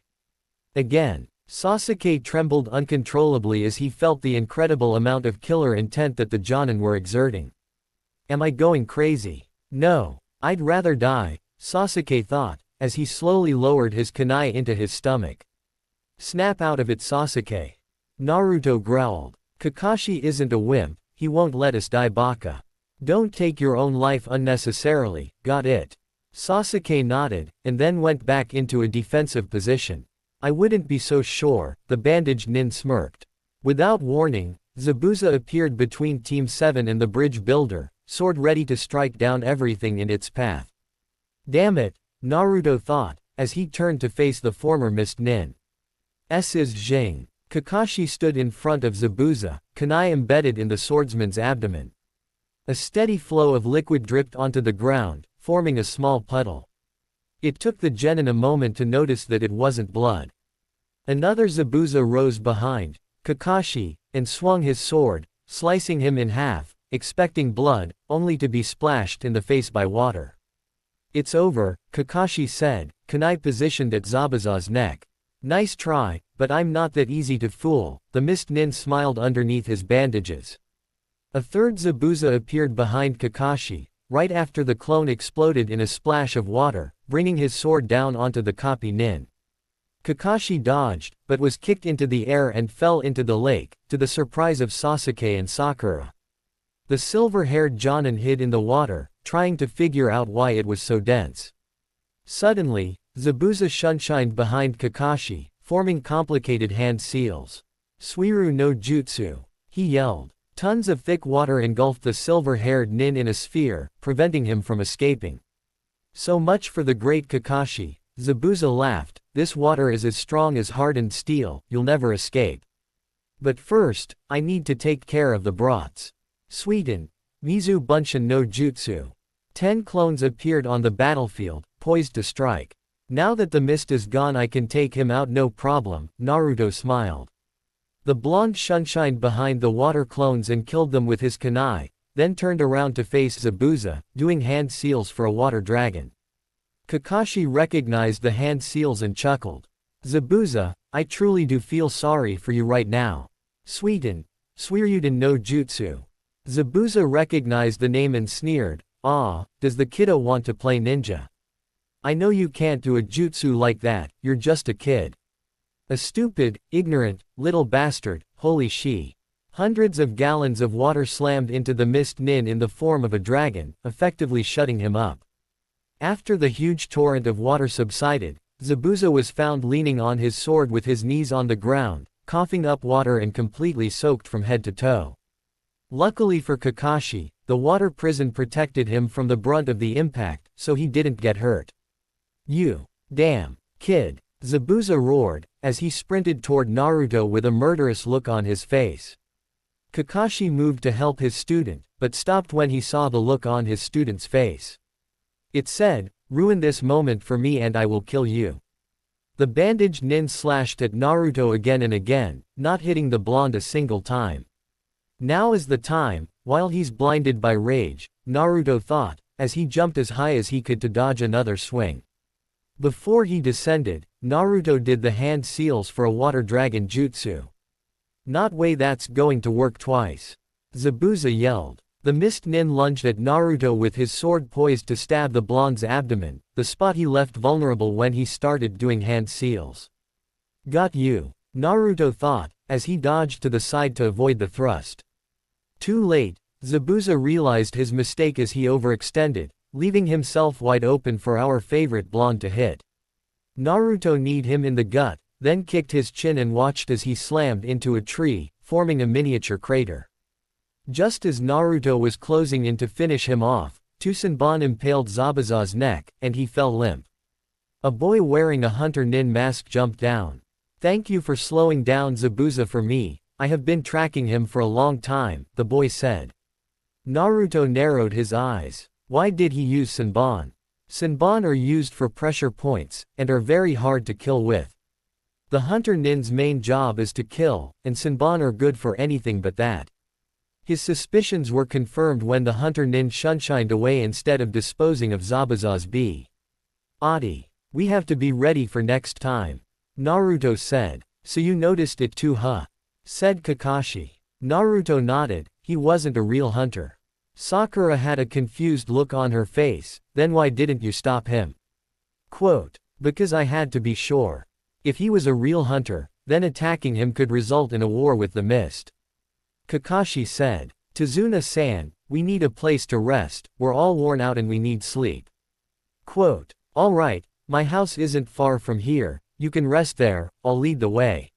Again, Sasuke trembled uncontrollably as he felt the incredible amount of killer intent that the Jonin were exerting. Am I going crazy? No. I'd rather die, Sasuke thought, as he slowly lowered his kunai into his stomach. Snap out of it, Sasuke. Naruto growled. Kakashi isn't a wimp, he won't let us die, Baka. Don't take your own life unnecessarily, got it? Sasuke nodded, and then went back into a defensive position. I wouldn't be so sure, the bandaged Nin smirked. Without warning, Zabuza appeared between Team 7 and the bridge builder, sword ready to strike down everything in its path. Damn it, Naruto thought, as he turned to face the former Mist Nin. Is Jing. Kakashi stood in front of Zabuza, kunai embedded in the swordsman's abdomen. A steady flow of liquid dripped onto the ground, forming a small puddle. It took the genin a moment to notice that it wasn't blood. Another Zabuza rose behind Kakashi, and swung his sword, slicing him in half, expecting blood, only to be splashed in the face by water. "It's over," Kakashi said, kunai positioned at Zabuza's neck. "Nice try, but I'm not that easy to fool," the Mist Nin smiled underneath his bandages. A third Zabuza appeared behind Kakashi, right after the clone exploded in a splash of water, bringing his sword down onto the copy nin. Kakashi dodged, but was kicked into the air and fell into the lake, to the surprise of Sasuke and Sakura. The silver-haired Jonin hid in the water, trying to figure out why it was so dense. Suddenly, Zabuza shunshined behind Kakashi, forming complicated hand seals. "Suiru no Jutsu," he yelled. Tons of thick water engulfed the silver-haired nin in a sphere, preventing him from escaping. "So much for the great Kakashi," Zabuza laughed. "This water is as strong as hardened steel, you'll never escape. But first, I need to take care of the brats." Suiten, Mizu Bunshin no Jutsu. 10 clones appeared on the battlefield, poised to strike. "Now that the mist is gone I can take him out no problem," Naruto smiled. The blonde shunshined behind the water clones and killed them with his kunai, then turned around to face Zabuza, doing hand seals for a water dragon. Kakashi recognized the hand seals and chuckled. "Zabuza, I truly do feel sorry for you right now." Suiten, Suiryuden no Jutsu. Zabuza recognized the name and sneered, "Ah, does the kiddo want to play ninja? I know you can't do a jutsu like that, you're just a kid. A stupid, ignorant, little bastard, holy she." Hundreds of gallons of water slammed into the Mist Nin in the form of a dragon, effectively shutting him up. After the huge torrent of water subsided, Zabuza was found leaning on his sword with his knees on the ground, coughing up water and completely soaked from head to toe. Luckily for Kakashi, the water prison protected him from the brunt of the impact, so he didn't get hurt. "You damn kid," Zabuza roared, as he sprinted toward Naruto with a murderous look on his face. Kakashi moved to help his student, but stopped when he saw the look on his student's face. It said, "Ruin this moment for me and I will kill you." The bandaged nin slashed at Naruto again and again, not hitting the blonde a single time. Now is the time, while he's blinded by rage, Naruto thought, as he jumped as high as he could to dodge another swing. Before he descended, Naruto did the hand seals for a water dragon jutsu. "Not way that's going to work twice," Zabuza yelled. The Mist Nin lunged at Naruto with his sword poised to stab the blonde's abdomen, the spot he left vulnerable when he started doing hand seals. "Got you," Naruto thought, as he dodged to the side to avoid the thrust. Too late, Zabuza realized his mistake as he overextended, leaving himself wide open for our favorite blonde to hit. Naruto kneed him in the gut, then kicked his chin and watched as he slammed into a tree, forming a miniature crater. Just as Naruto was closing in to finish him off, Tsusenbon impaled Zabuza's neck, and he fell limp. A boy wearing a hunter nin mask jumped down. "Thank you for slowing down Zabuza for me, I have been tracking him for a long time," the boy said. Naruto narrowed his eyes. Why did he use Senbon? Senbon are used for pressure points, and are very hard to kill with. The hunter nin's main job is to kill, and Senbon are good for anything but that. His suspicions were confirmed when the hunter nin shunshined away instead of disposing of Zabuza's bee. "Adi, we have to be ready for next time," Naruto said. "So you noticed it too, huh?" said Kakashi. Naruto nodded, he wasn't a real hunter. Sakura had a confused look on her face. "Then why didn't you stop him?" Quote, "Because I had to be sure. If he was a real hunter, then attacking him could result in a war with the mist." Kakashi said. "Tazuna-san, we need a place to rest, we're all worn out and we need sleep." Quote, "All right, my house isn't far from here, you can rest there, I'll lead the way."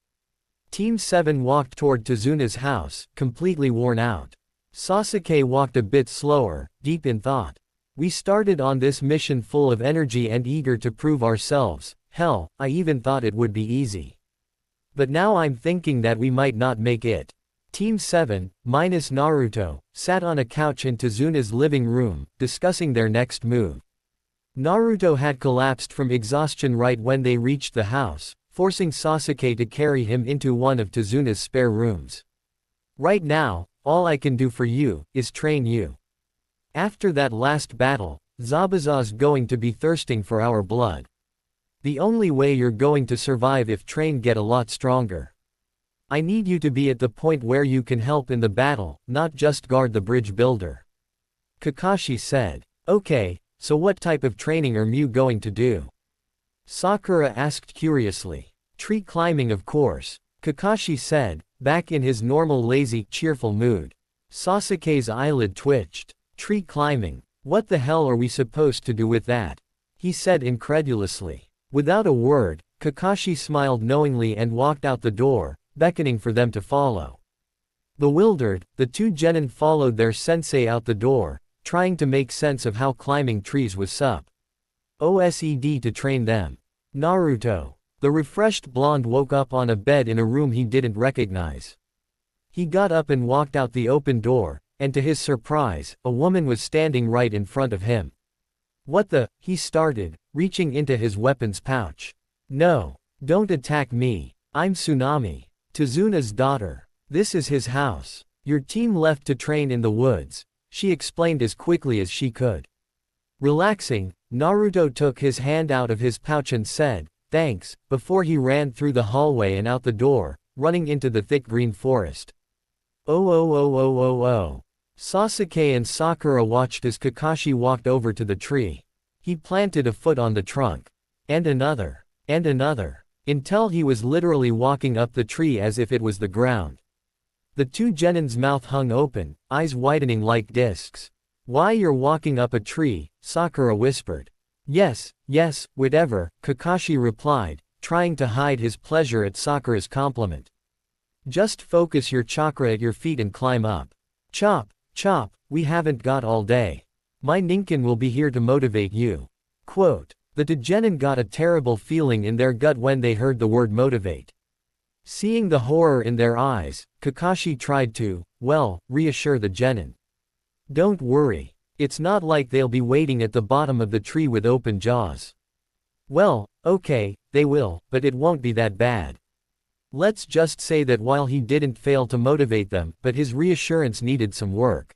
Team 7 walked toward Tazuna's house, completely worn out. Sasuke walked a bit slower, deep in thought. "We started on this mission full of energy and eager to prove ourselves, hell, I even thought it would be easy. But now I'm thinking that we might not make it." Team 7, minus Naruto, sat on a couch in Tazuna's living room, discussing their next move. Naruto had collapsed from exhaustion right when they reached the house, forcing Sasuke to carry him into one of Tazuna's spare rooms. Right now, all I can do for you, is train you. After that last battle, Zabuza's going to be thirsting for our blood. The only way you're going to survive if train get a lot stronger. I need you to be at the point where you can help in the battle, not just guard the bridge builder. Kakashi said. Okay, so what type of training are you going to do? Sakura asked curiously. Tree climbing, of course. Kakashi said, back in his normal lazy, cheerful mood. Sasuke's eyelid twitched. Tree climbing. What the hell are we supposed to do with that? He said incredulously. Without a word, Kakashi smiled knowingly and walked out the door, beckoning for them to follow. Bewildered, the two genin followed their sensei out the door, trying to make sense of how climbing trees was supposed to train them. Naruto. The refreshed blonde woke up on a bed in a room he didn't recognize. He got up and walked out the open door, and to his surprise, a woman was standing right in front of him. What the? He started, reaching into his weapons pouch. No. Don't attack me. I'm Tsunami. Tazuna's daughter. This is his house. Your team left to train in the woods, she explained as quickly as she could. Relaxing, Naruto took his hand out of his pouch and said, thanks, before he ran through the hallway and out the door, running into the thick green forest. Oh. Sasuke and Sakura watched as Kakashi walked over to the tree. He planted a foot on the trunk. And another. And another. Until he was literally walking up the tree as if it was the ground. The two genin's mouth hung open, eyes widening like discs. Why you're walking up a tree? Sakura whispered. Yes, whatever, Kakashi replied, trying to hide his pleasure at Sakura's compliment. Just focus your chakra at your feet and climb up. Chop, we haven't got all day. My Ninkin will be here to motivate you. Quote. The two genin got a terrible feeling in their gut when they heard the word motivate. Seeing the horror in their eyes, Kakashi tried to, reassure the genin. Don't worry. It's not like they'll be waiting at the bottom of the tree with open jaws. Well, okay, they will, but it won't be that bad. Let's just say that while he didn't fail to motivate them, but his reassurance needed some work.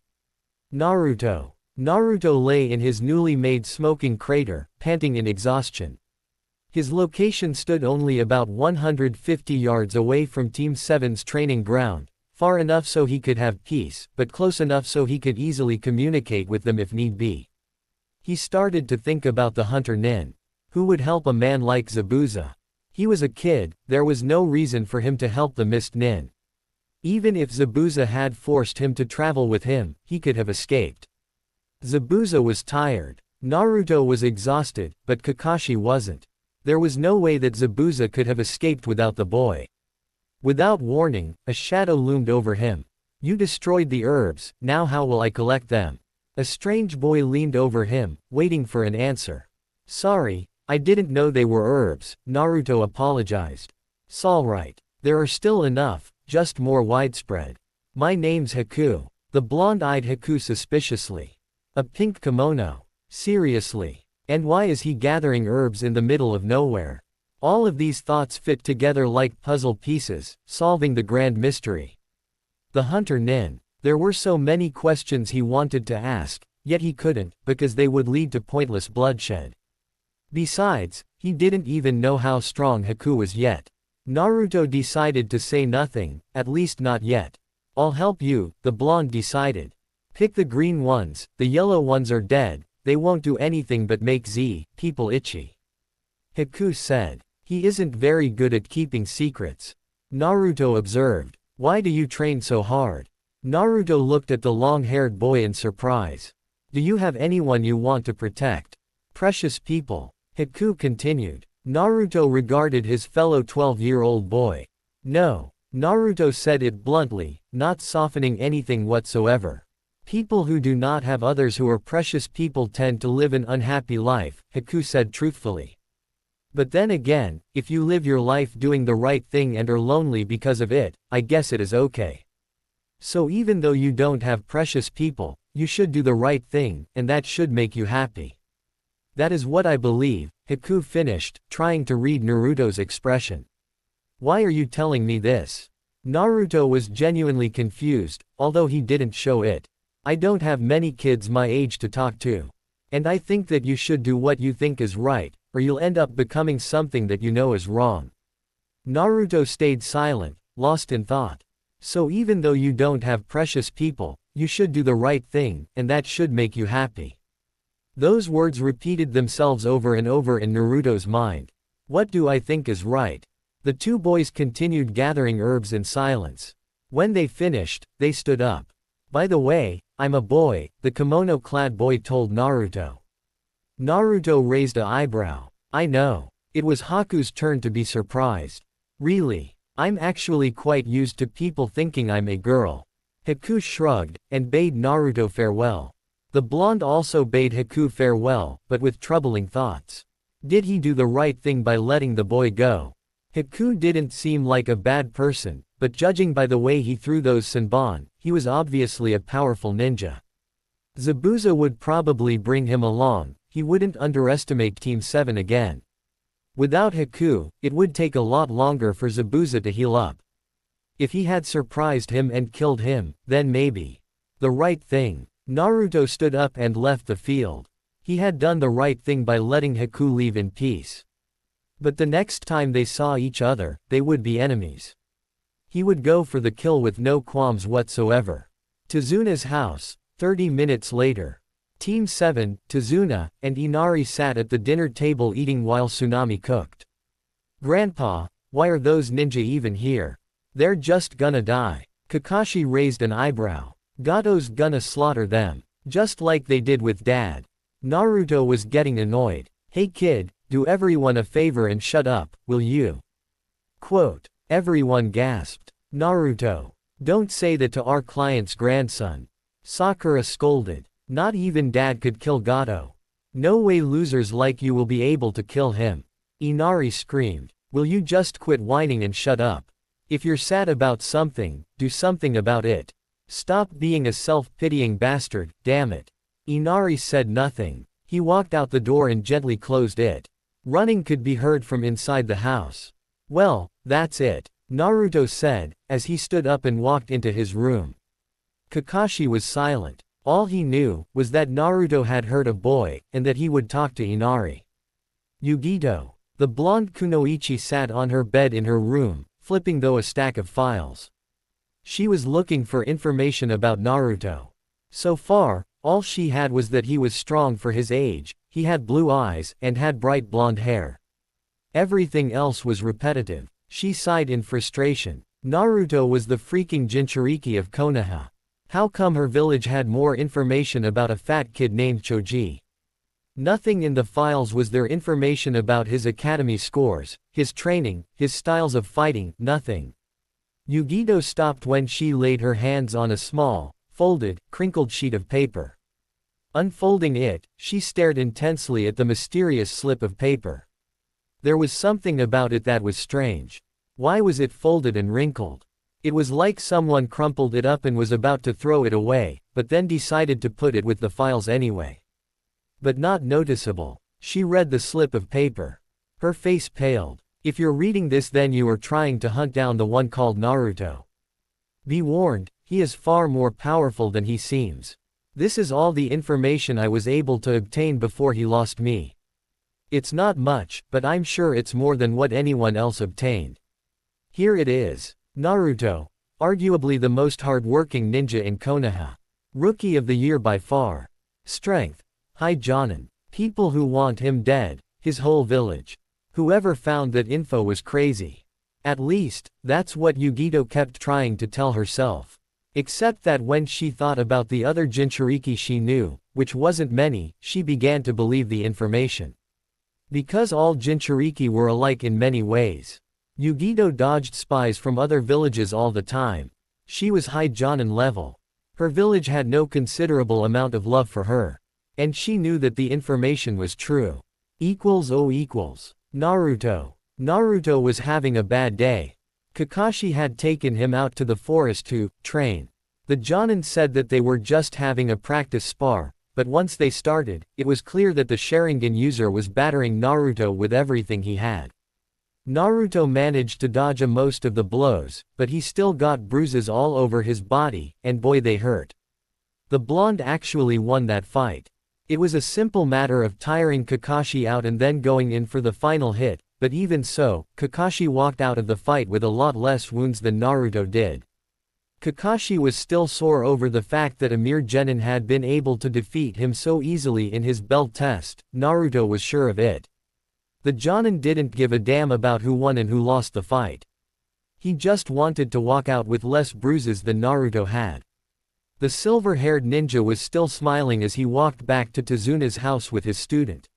Naruto lay in his newly made smoking crater, panting in exhaustion. His location stood only about 150 yards away from Team 7's training ground, far enough so he could have peace, but close enough so he could easily communicate with them if need be. He started to think about the hunter Nin. Who would help a man like Zabuza? He was a kid, there was no reason for him to help the mist Nin. Even if Zabuza had forced him to travel with him, he could have escaped. Zabuza was tired. Naruto was exhausted, but Kakashi wasn't. There was no way that Zabuza could have escaped without the boy. Without warning, a shadow loomed over him. You destroyed the herbs, now how will I collect them? A strange boy leaned over him, waiting for an answer. Sorry, I didn't know they were herbs, Naruto apologized. S'alright. There are still enough, just more widespread. My name's Haku. The blonde-eyed Haku suspiciously. A pink kimono. Seriously. And why is he gathering herbs in the middle of nowhere? All of these thoughts fit together like puzzle pieces, solving the grand mystery. The hunter Nin. There were so many questions he wanted to ask, yet he couldn't, because they would lead to pointless bloodshed. Besides, he didn't even know how strong Haku was yet. Naruto decided to say nothing, at least not yet. I'll help you, the blonde decided. Pick the green ones, the yellow ones are dead, they won't do anything but make people itchy. Haku said. He isn't very good at keeping secrets. Naruto observed. Why do you train so hard? Naruto looked at the long-haired boy in surprise. Do you have anyone you want to protect? Precious people. Haku continued. Naruto regarded his fellow 12-year-old boy. No. Naruto said it bluntly, not softening anything whatsoever. People who do not have others who are precious people tend to live an unhappy life, Haku said truthfully. But then again, if you live your life doing the right thing and are lonely because of it, I guess it is okay. So even though you don't have precious people, you should do the right thing, and that should make you happy. That is what I believe, Haku finished, trying to read Naruto's expression. Why are you telling me this? Naruto was genuinely confused, although he didn't show it. I don't have many kids my age to talk to. And I think that you should do what you think is right, or you'll end up becoming something that you know is wrong. Naruto stayed silent, lost in thought. So even though you don't have precious people, you should do the right thing, and that should make you happy. Those words repeated themselves over and over in Naruto's mind. What do I think is right? The two boys continued gathering herbs in silence. When they finished, they stood up. By the way, I'm a boy, the kimono-clad boy told Naruto. Naruto raised an eyebrow. I know. It was Haku's turn to be surprised. Really? I'm actually quite used to people thinking I'm a girl. Haku shrugged, and bade Naruto farewell. The blonde also bade Haku farewell, but with troubling thoughts. Did he do the right thing by letting the boy go? Haku didn't seem like a bad person, but judging by the way he threw those Senbon, he was obviously a powerful ninja. Zabuza would probably bring him along, he wouldn't underestimate Team 7 again. Without Haku, it would take a lot longer for Zabuza to heal up. If he had surprised him and killed him, then maybe. The right thing. Naruto stood up and left the field. He had done the right thing by letting Haku leave in peace. But the next time they saw each other, they would be enemies. He would go for the kill with no qualms whatsoever. Tazuna's house, 30 minutes later. Team 7, Tazuna, and Inari sat at the dinner table eating while Tsunami cooked. Grandpa, why are those ninja even here? They're just gonna die. Kakashi raised an eyebrow. Gato's gonna slaughter them. Just like they did with Dad. Naruto was getting annoyed. Hey kid, do everyone a favor and shut up, will you? Quote. Everyone gasped. Naruto. Don't say that to our client's grandson. Sakura scolded. Not even Dad could kill Gato. No way losers like you will be able to kill him. Inari screamed. Will you just quit whining and shut up? If you're sad about something, do something about it. Stop being a self-pitying bastard, damn it. Inari said nothing. He walked out the door and gently closed it. Running could be heard from inside the house. Well, that's it, Naruto said, as he stood up and walked into his room. Kakashi was silent. All he knew was that Naruto had hurt a boy, and that he would talk to Inari. Yugito. The blonde kunoichi sat on her bed in her room, flipping through a stack of files. She was looking for information about Naruto. So far, all she had was that he was strong for his age, he had blue eyes, and had bright blonde hair. Everything else was repetitive. She sighed in frustration. Naruto was the freaking Jinchūriki of Konoha. How come her village had more information about a fat kid named Choji? Nothing in the files was there information about his academy scores, his training, his styles of fighting, nothing. Yugito stopped when she laid her hands on a small, folded, crinkled sheet of paper. Unfolding it, she stared intensely at the mysterious slip of paper. There was something about it that was strange. Why was it folded and wrinkled? It was like someone crumpled it up and was about to throw it away, but then decided to put it with the files anyway. But not noticeable. She read the slip of paper. Her face paled. If you're reading this, then you are trying to hunt down the one called Naruto. Be warned, he is far more powerful than he seems. This is all the information I was able to obtain before he lost me. It's not much, but I'm sure it's more than what anyone else obtained. Here it is. Naruto, arguably the most hard-working ninja in Konoha. Rookie of the year by far. Strength. High Jonin. People who want him dead. His whole village. Whoever found that info was crazy. At least, that's what Yugito kept trying to tell herself. Except that when she thought about the other Jinchūriki she knew, which wasn't many, she began to believe the information. Because all Jinchūriki were alike in many ways. Yugito dodged spies from other villages all the time. She was high Jonin level. Her village had no considerable amount of love for her. And she knew that the information was true. Naruto. Naruto was having a bad day. Kakashi had taken him out to the forest to train. The Jonin said that they were just having a practice spar, but once they started, it was clear that the Sharingan user was battering Naruto with everything he had. Naruto managed to dodge most of the blows, but he still got bruises all over his body, and boy they hurt. The blonde actually won that fight. It was a simple matter of tiring Kakashi out and then going in for the final hit, but even so, Kakashi walked out of the fight with a lot less wounds than Naruto did. Kakashi was still sore over the fact that a mere genin had been able to defeat him so easily in his belt test. Naruto was sure of it. The Jonin didn't give a damn about who won and who lost the fight. He just wanted to walk out with less bruises than Naruto had. The silver-haired ninja was still smiling as he walked back to Tazuna's house with his student.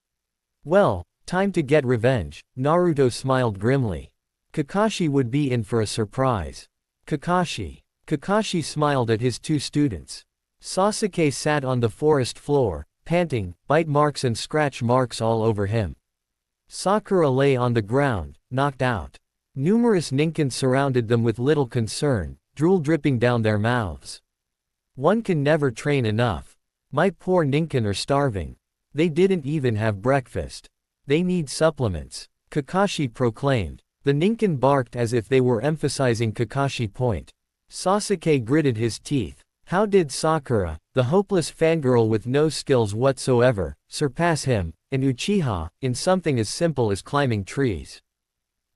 Well, time to get revenge, Naruto smiled grimly. Kakashi would be in for a surprise. Kakashi smiled at his two students. Sasuke sat on the forest floor, panting, bite marks and scratch marks all over him. Sakura lay on the ground, knocked out. Numerous ninkins surrounded them with little concern, drool dripping down their mouths. One can never train enough. My poor ninkin are starving. They didn't even have breakfast. They need supplements, Kakashi proclaimed. The ninkin barked as if they were emphasizing Kakashi point. Sasuke gritted his teeth. How did Sakura, the hopeless fangirl with no skills whatsoever, surpass him, and Uchiha, in something as simple as climbing trees?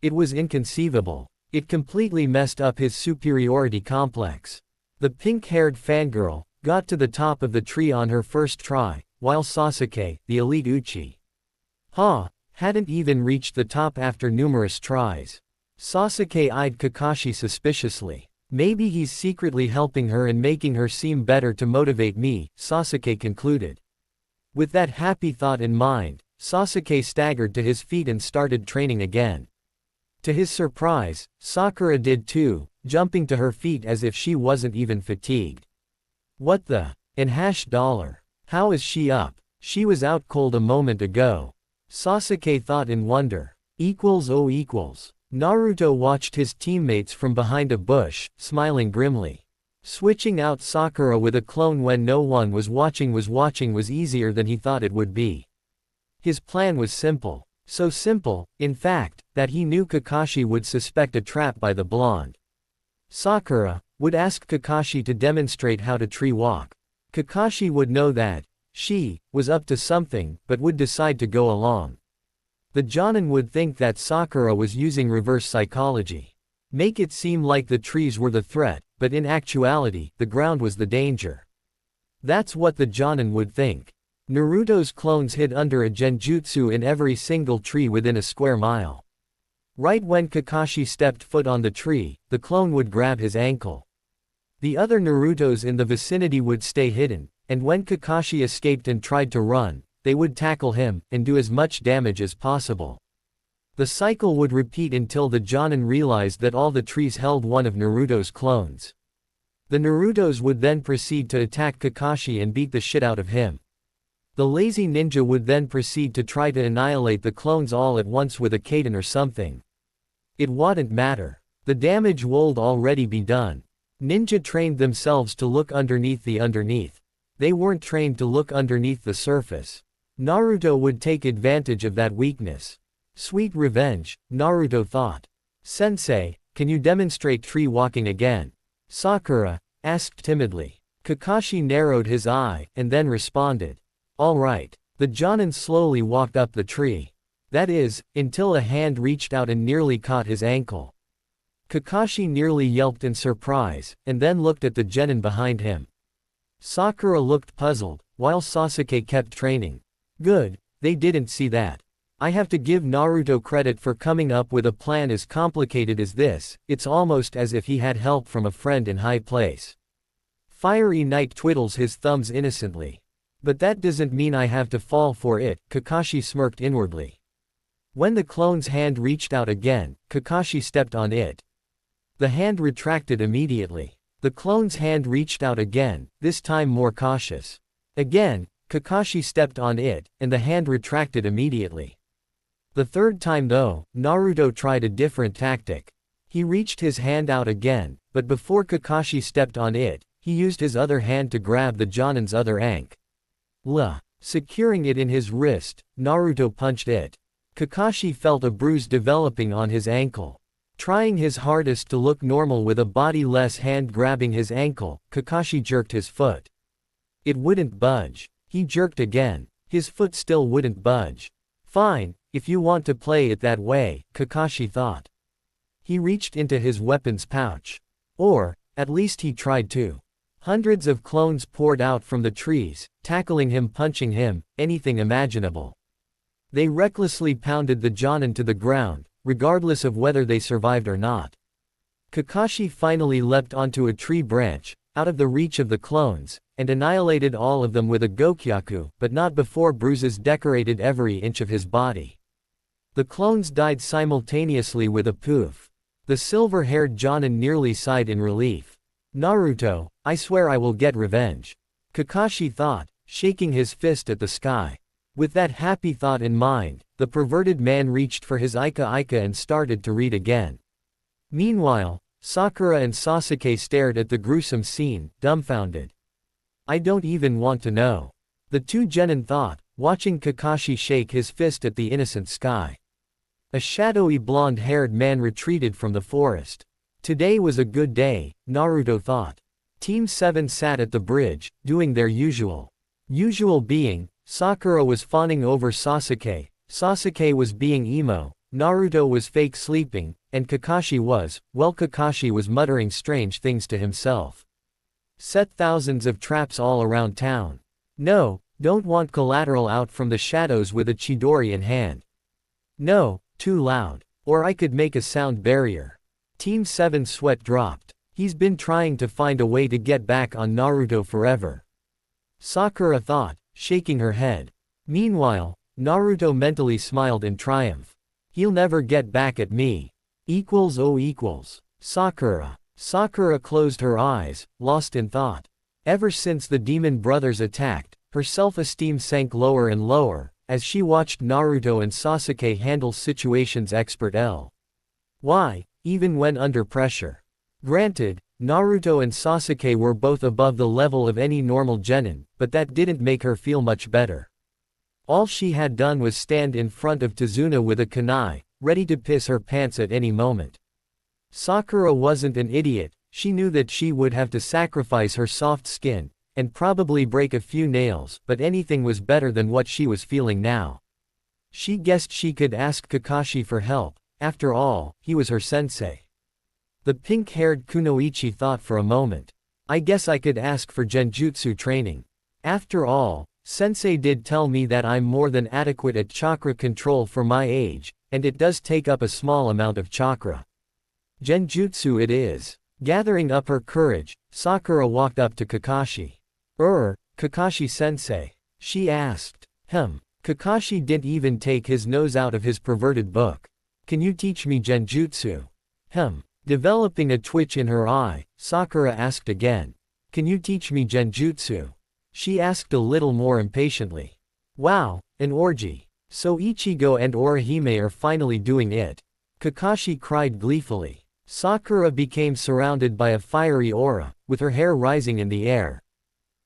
It was inconceivable. It completely messed up his superiority complex. The pink-haired fangirl got to the top of the tree on her first try, while Sasuke, the elite Uchiha, hadn't even reached the top after numerous tries. Sasuke eyed Kakashi suspiciously. Maybe he's secretly helping her and making her seem better to motivate me, Sasuke concluded. With that happy thought in mind, Sasuke staggered to his feet and started training again. To his surprise, Sakura did too, jumping to her feet as if she wasn't even fatigued. What the? $? How is she up? She was out cold a moment ago. Sasuke thought in wonder. Naruto watched his teammates from behind a bush, smiling grimly. Switching out Sakura with a clone when no one was watching was easier than he thought it would be. His plan was simple. So simple, in fact, that he knew Kakashi would suspect a trap by the blonde. Sakura would ask Kakashi to demonstrate how to tree walk. Kakashi would know that she was up to something, but would decide to go along. The Jonin would think that Sakura was using reverse psychology. Make it seem like the trees were the threat, but in actuality, the ground was the danger. That's what the Jonin would think. Naruto's clones hid under a genjutsu in every single tree within a square mile. Right when Kakashi stepped foot on the tree, the clone would grab his ankle. The other Narutos in the vicinity would stay hidden, and when Kakashi escaped and tried to run, they would tackle him, and do as much damage as possible. The cycle would repeat until the Jonin realized that all the trees held one of Naruto's clones. The Narutos would then proceed to attack Kakashi and beat the shit out of him. The lazy ninja would then proceed to try to annihilate the clones all at once with a Kaden or something. It wouldn't matter. The damage would already be done. Ninja trained themselves to look underneath the underneath. They weren't trained to look underneath the surface. Naruto would take advantage of that weakness. Sweet revenge, Naruto thought. Sensei, can you demonstrate tree walking again? Sakura asked timidly. Kakashi narrowed his eye, and then responded. All right. The Jonin slowly walked up the tree. That is, until a hand reached out and nearly caught his ankle. Kakashi nearly yelped in surprise, and then looked at the genin behind him. Sakura looked puzzled, while Sasuke kept training. Good, they didn't see that. I have to give Naruto credit for coming up with a plan as complicated as this. It's almost as if he had help from a friend in high place. Fiery Knight twiddles his thumbs innocently. But that doesn't mean I have to fall for it, Kakashi smirked inwardly. When the clone's hand reached out again, Kakashi stepped on it. The hand retracted immediately. The clone's hand reached out again, this time more cautious. Again, Kakashi stepped on it, and the hand retracted immediately. The third time though, Naruto tried a different tactic. He reached his hand out again, but before Kakashi stepped on it, he used his other hand to grab the Jonin's other ankle. Securing it in his wrist, Naruto punched it. Kakashi felt a bruise developing on his ankle. Trying his hardest to look normal with a bodiless hand grabbing his ankle, Kakashi jerked his foot. It wouldn't budge. He jerked again. His foot still wouldn't budge. Fine, if you want to play it that way, Kakashi thought. He reached into his weapons pouch. Or, at least he tried to. Hundreds of clones poured out from the trees, tackling him, punching him, anything imaginable. They recklessly pounded the Jonin to the ground, regardless of whether they survived or not. Kakashi finally leapt onto a tree branch, out of the reach of the clones, and annihilated all of them with a Gokyaku, but not before bruises decorated every inch of his body. The clones died simultaneously with a poof. The silver-haired Jonin nearly sighed in relief. Naruto, I swear I will get revenge. Kakashi thought, shaking his fist at the sky. With that happy thought in mind, the perverted man reached for his Ika and started to read again. Meanwhile, Sakura and Sasuke stared at the gruesome scene, dumbfounded. I don't even want to know. The two genin thought, watching Kakashi shake his fist at the innocent sky. A shadowy blonde-haired man retreated from the forest. Today was a good day, Naruto thought. Team 7 sat at the bridge, doing their usual. Usual being, Sakura was fawning over Sasuke, Sasuke was being emo, Naruto was fake sleeping, and Kakashi was muttering strange things to himself. Set thousands of traps all around town. No, don't want collateral out from the shadows with a Chidori in hand. No, too loud. Or I could make a sound barrier. Team 7's sweat dropped. He's been trying to find a way to get back on Naruto forever. Sakura thought, shaking her head. Meanwhile, Naruto mentally smiled in triumph. He'll never get back at me. Sakura. Sakura closed her eyes, lost in thought. Ever since the demon brothers attacked, her self-esteem sank lower and lower, as she watched Naruto and Sasuke handle situations expertly. Why, even when under pressure. Granted, Naruto and Sasuke were both above the level of any normal genin, but that didn't make her feel much better. All she had done was stand in front of Tazuna with a kunai, ready to piss her pants at any moment. Sakura wasn't an idiot, she knew that she would have to sacrifice her soft skin, and probably break a few nails, but anything was better than what she was feeling now. She guessed she could ask Kakashi for help, after all, he was her sensei. The pink-haired kunoichi thought for a moment. I guess I could ask for genjutsu training. After all, sensei did tell me that I'm more than adequate at chakra control for my age, and it does take up a small amount of chakra. Genjutsu it is. Gathering up her courage, Sakura walked up to Kakashi. Kakashi-sensei? She asked. Kakashi didn't even take his nose out of his perverted book. Can you teach me genjutsu? Developing a twitch in her eye, Sakura asked again. Can you teach me genjutsu? She asked a little more impatiently. Wow, an orgy. So Ichigo and Orihime are finally doing it. Kakashi cried gleefully. Sakura became surrounded by a fiery aura, with her hair rising in the air.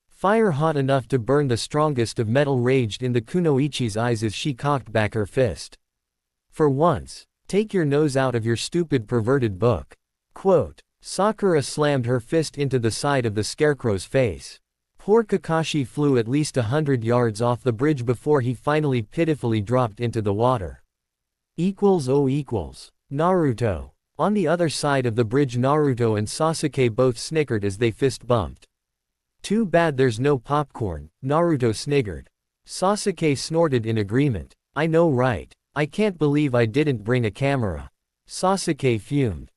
Fire hot enough to burn the strongest of metal raged in the kunoichi's eyes as she cocked back her fist. For once, take your nose out of your stupid perverted book. Quote. Sakura slammed her fist into the side of the scarecrow's face. Poor Kakashi flew at least 100 yards off the bridge before he finally pitifully dropped into the water. Naruto. On the other side of the bridge, Naruto and Sasuke both snickered as they fist bumped. Too bad there's no popcorn, Naruto sniggered. Sasuke snorted in agreement. I know, right? I can't believe I didn't bring a camera. Sasuke fumed.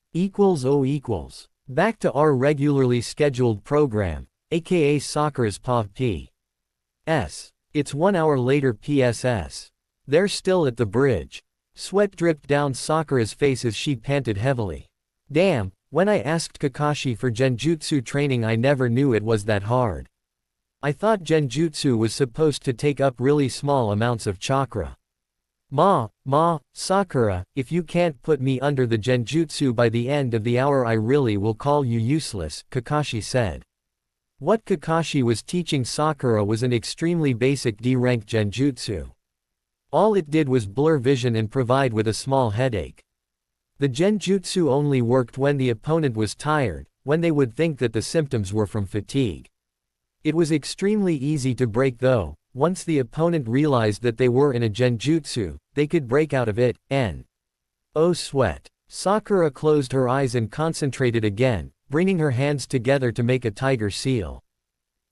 Back to our regularly scheduled program, aka Sakura's POV P.S. It's 1 hour later PSS. They're still at the bridge. Sweat dripped down Sakura's face as she panted heavily. Damn, when I asked Kakashi for genjutsu training I never knew it was that hard. I thought genjutsu was supposed to take up really small amounts of chakra. Sakura, if you can't put me under the genjutsu by the end of the hour I really will call you useless, Kakashi said. What Kakashi was teaching Sakura was an extremely basic D-rank genjutsu. All it did was blur vision and provide with a small headache. The genjutsu only worked when the opponent was tired, when they would think that the symptoms were from fatigue. It was extremely easy to break though. Once the opponent realized that they were in a genjutsu, they could break out of it. Oh sweat. Sakura closed her eyes and concentrated again, bringing her hands together to make a tiger seal.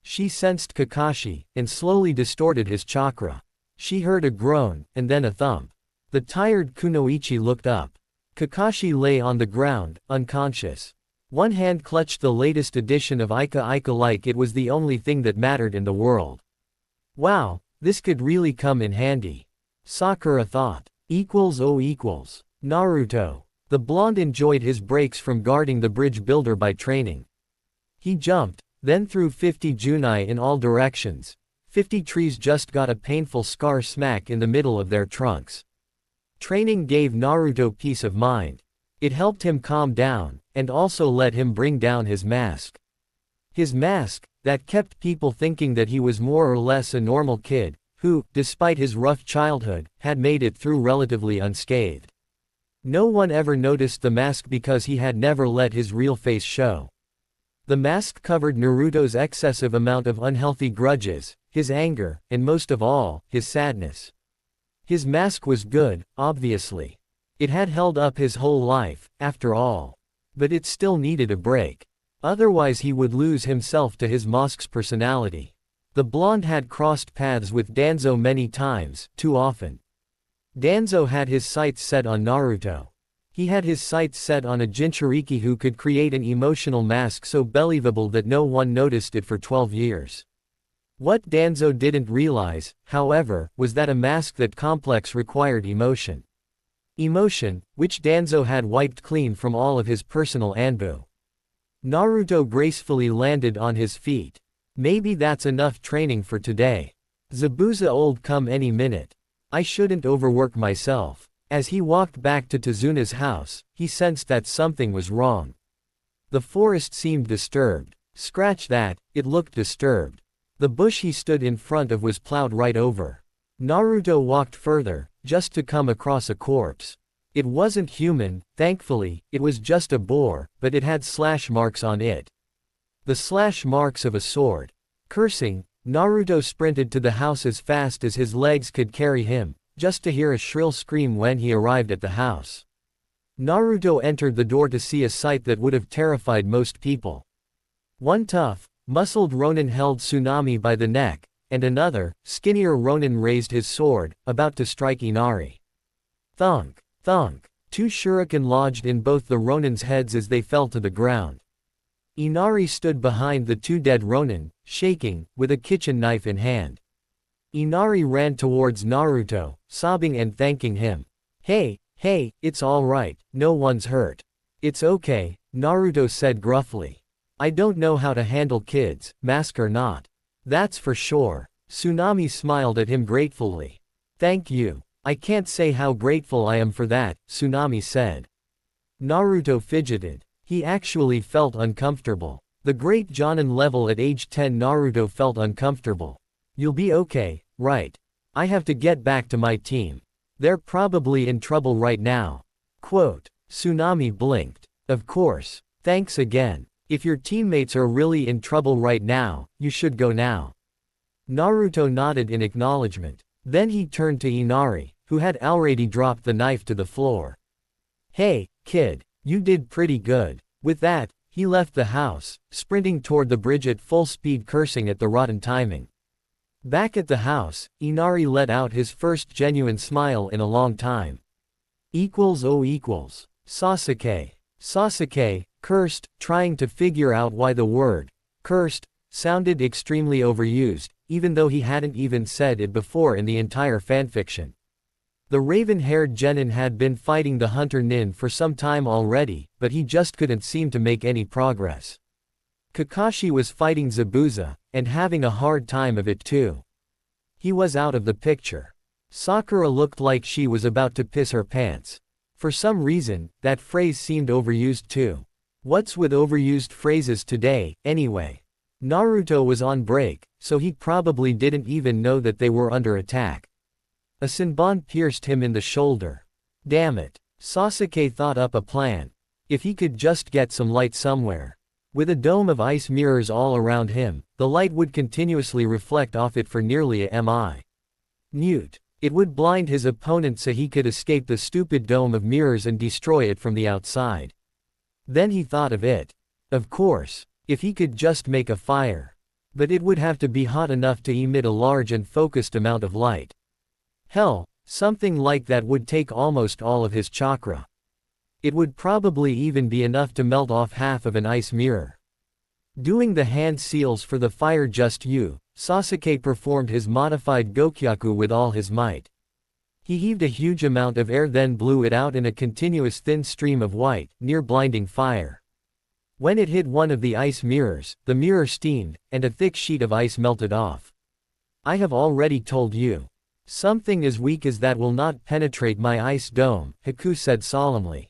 She sensed Kakashi, and slowly distorted his chakra. She heard a groan, and then a thump. The tired Kunoichi looked up. Kakashi lay on the ground, unconscious. One hand clutched the latest edition of Ika Ika like it was the only thing that mattered in the world. Wow, this could really come in handy. Sakura thought. Naruto. The blonde enjoyed his breaks from guarding the bridge builder by training. He jumped, then threw 50 junai in all directions. 50 trees just got a painful scar smack in the middle of their trunks. Training gave Naruto peace of mind. It helped him calm down, and also let him bring down his mask. His mask, that kept people thinking that he was more or less a normal kid, who, despite his rough childhood, had made it through relatively unscathed. No one ever noticed the mask because he had never let his real face show. The mask covered Naruto's excessive amount of unhealthy grudges, his anger, and most of all, his sadness. His mask was good, obviously. It had held up his whole life, after all. But it still needed a break. Otherwise he would lose himself to his mask's personality. The blonde had crossed paths with Danzo many times, too often. Danzo had his sights set on Naruto. He had his sights set on a Jinchūriki who could create an emotional mask so believable that no one noticed it for 12 years. What Danzo didn't realize, however, was that a mask that complex required emotion. Emotion, which Danzo had wiped clean from all of his personal anbu. Naruto gracefully landed on his feet. Maybe that's enough training for today. Zabuza old come any minute. I shouldn't overwork myself. As he walked back to Tazuna's house, he sensed that something was wrong. The forest seemed disturbed. Scratch that, it looked disturbed. The bush he stood in front of was plowed right over. Naruto walked further, just to come across a corpse. It wasn't human, thankfully, it was just a boar, but it had slash marks on it. The slash marks of a sword. Cursing, Naruto sprinted to the house as fast as his legs could carry him, just to hear a shrill scream when he arrived at the house. Naruto entered the door to see a sight that would have terrified most people. One tough, muscled Ronin held Tsunami by the neck, and another, skinnier Ronin raised his sword, about to strike Inari. Thunk, thunk. 2 shuriken lodged in both the Ronin's heads as they fell to the ground. Inari stood behind the 2 dead Ronin, shaking, with a kitchen knife in hand. Inari ran towards Naruto, sobbing and thanking him. Hey, it's all right, no one's hurt. It's okay, Naruto said gruffly. I don't know how to handle kids, mask or not. That's for sure. Tsunami smiled at him gratefully. Thank you. I can't say how grateful I am for that, Tsunami said. Naruto fidgeted. He actually felt uncomfortable. The great Jonin level at age 10 Naruto felt uncomfortable. You'll be okay, right? I have to get back to my team. They're probably in trouble right now. Quote. Tsunami blinked. Of course. Thanks again. If your teammates are really in trouble right now, you should go now. Naruto nodded in acknowledgement. Then he turned to Inari, who had already dropped the knife to the floor. Hey, kid. You did pretty good. With that, he left the house, sprinting toward the bridge at full speed cursing at the rotten timing. Back at the house, Inari let out his first genuine smile in a long time. Sasuke. Sasuke, cursed, trying to figure out why the word, cursed, sounded extremely overused, even though he hadn't even said it before in the entire fanfiction. The raven-haired genin had been fighting the hunter Nin for some time already, but he just couldn't seem to make any progress. Kakashi was fighting Zabuza, and having a hard time of it too. He was out of the picture. Sakura looked like she was about to piss her pants. For some reason, that phrase seemed overused too. What's with overused phrases today, anyway? Naruto was on break, so he probably didn't even know that they were under attack. A Senbon pierced him in the shoulder. Damn it. Sasuke thought up a plan. If he could just get some light somewhere. With a dome of ice mirrors all around him, the light would continuously reflect off it for nearly a minute. It would blind his opponent so he could escape the stupid dome of mirrors and destroy it from the outside. Then he thought of it. Of course, if he could just make a fire. But it would have to be hot enough to emit a large and focused amount of light. Hell, something like that would take almost all of his chakra. It would probably even be enough to melt off half of an ice mirror. Doing the hand seals for the fire just Sasuke performed his modified Gokyaku with all his might. He heaved a huge amount of air then blew it out in a continuous thin stream of white, near-blinding fire. When it hit one of the ice mirrors, the mirror steamed, and a thick sheet of ice melted off. I have already told you. Something as weak as that will not penetrate my ice dome, Haku said solemnly.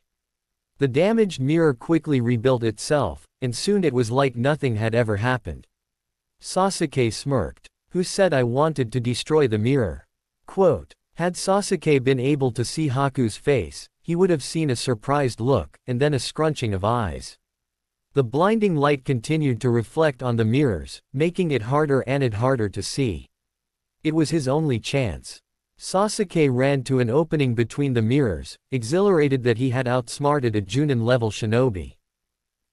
The damaged mirror quickly rebuilt itself, and soon it was like nothing had ever happened. Sasuke smirked. Who said I wanted to destroy the mirror? Quote, had Sasuke been able to see Haku's face, he would have seen a surprised look, and then a scrunching of eyes. The blinding light continued to reflect on the mirrors, making it harder to see. It was his only chance. Sasuke ran to an opening between the mirrors, exhilarated that he had outsmarted a Junin-level shinobi.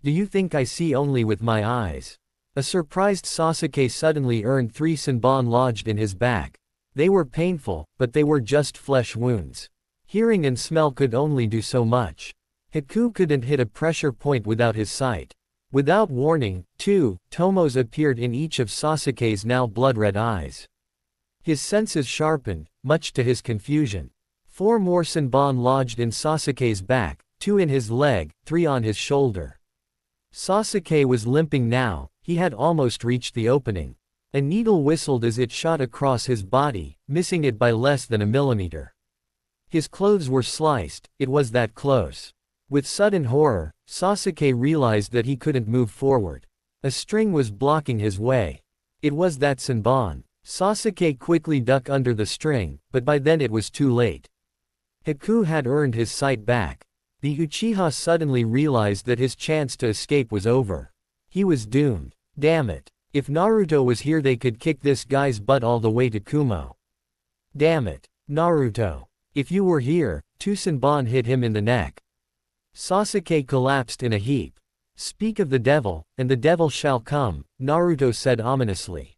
Do you think I see only with my eyes? A surprised Sasuke suddenly earned 3 Senbon lodged in his back. They were painful, but they were just flesh wounds. Hearing and smell could only do so much. Haku couldn't hit a pressure point without his sight. Without warning, 2 tomos appeared in each of Sasuke's now blood-red eyes. His senses sharpened, much to his confusion. 4 more Senbon lodged in Sasuke's back, 2 in his leg, 3 on his shoulder. Sasuke was limping now, he had almost reached the opening. A needle whistled as it shot across his body, missing it by less than a millimeter. His clothes were sliced, it was that close. With sudden horror, Sasuke realized that he couldn't move forward. A string was blocking his way. It was that Senbon. Sasuke quickly ducked under the string, but by then it was too late. Haku had earned his sight back. The Uchiha suddenly realized that his chance to escape was over. He was doomed. Damn it. If Naruto was here they could kick this guy's butt all the way to Kumo. Damn it. Naruto. If you were here, 2 Senbon hit him in the neck. Sasuke collapsed in a heap. Speak of the devil, and the devil shall come, Naruto said ominously.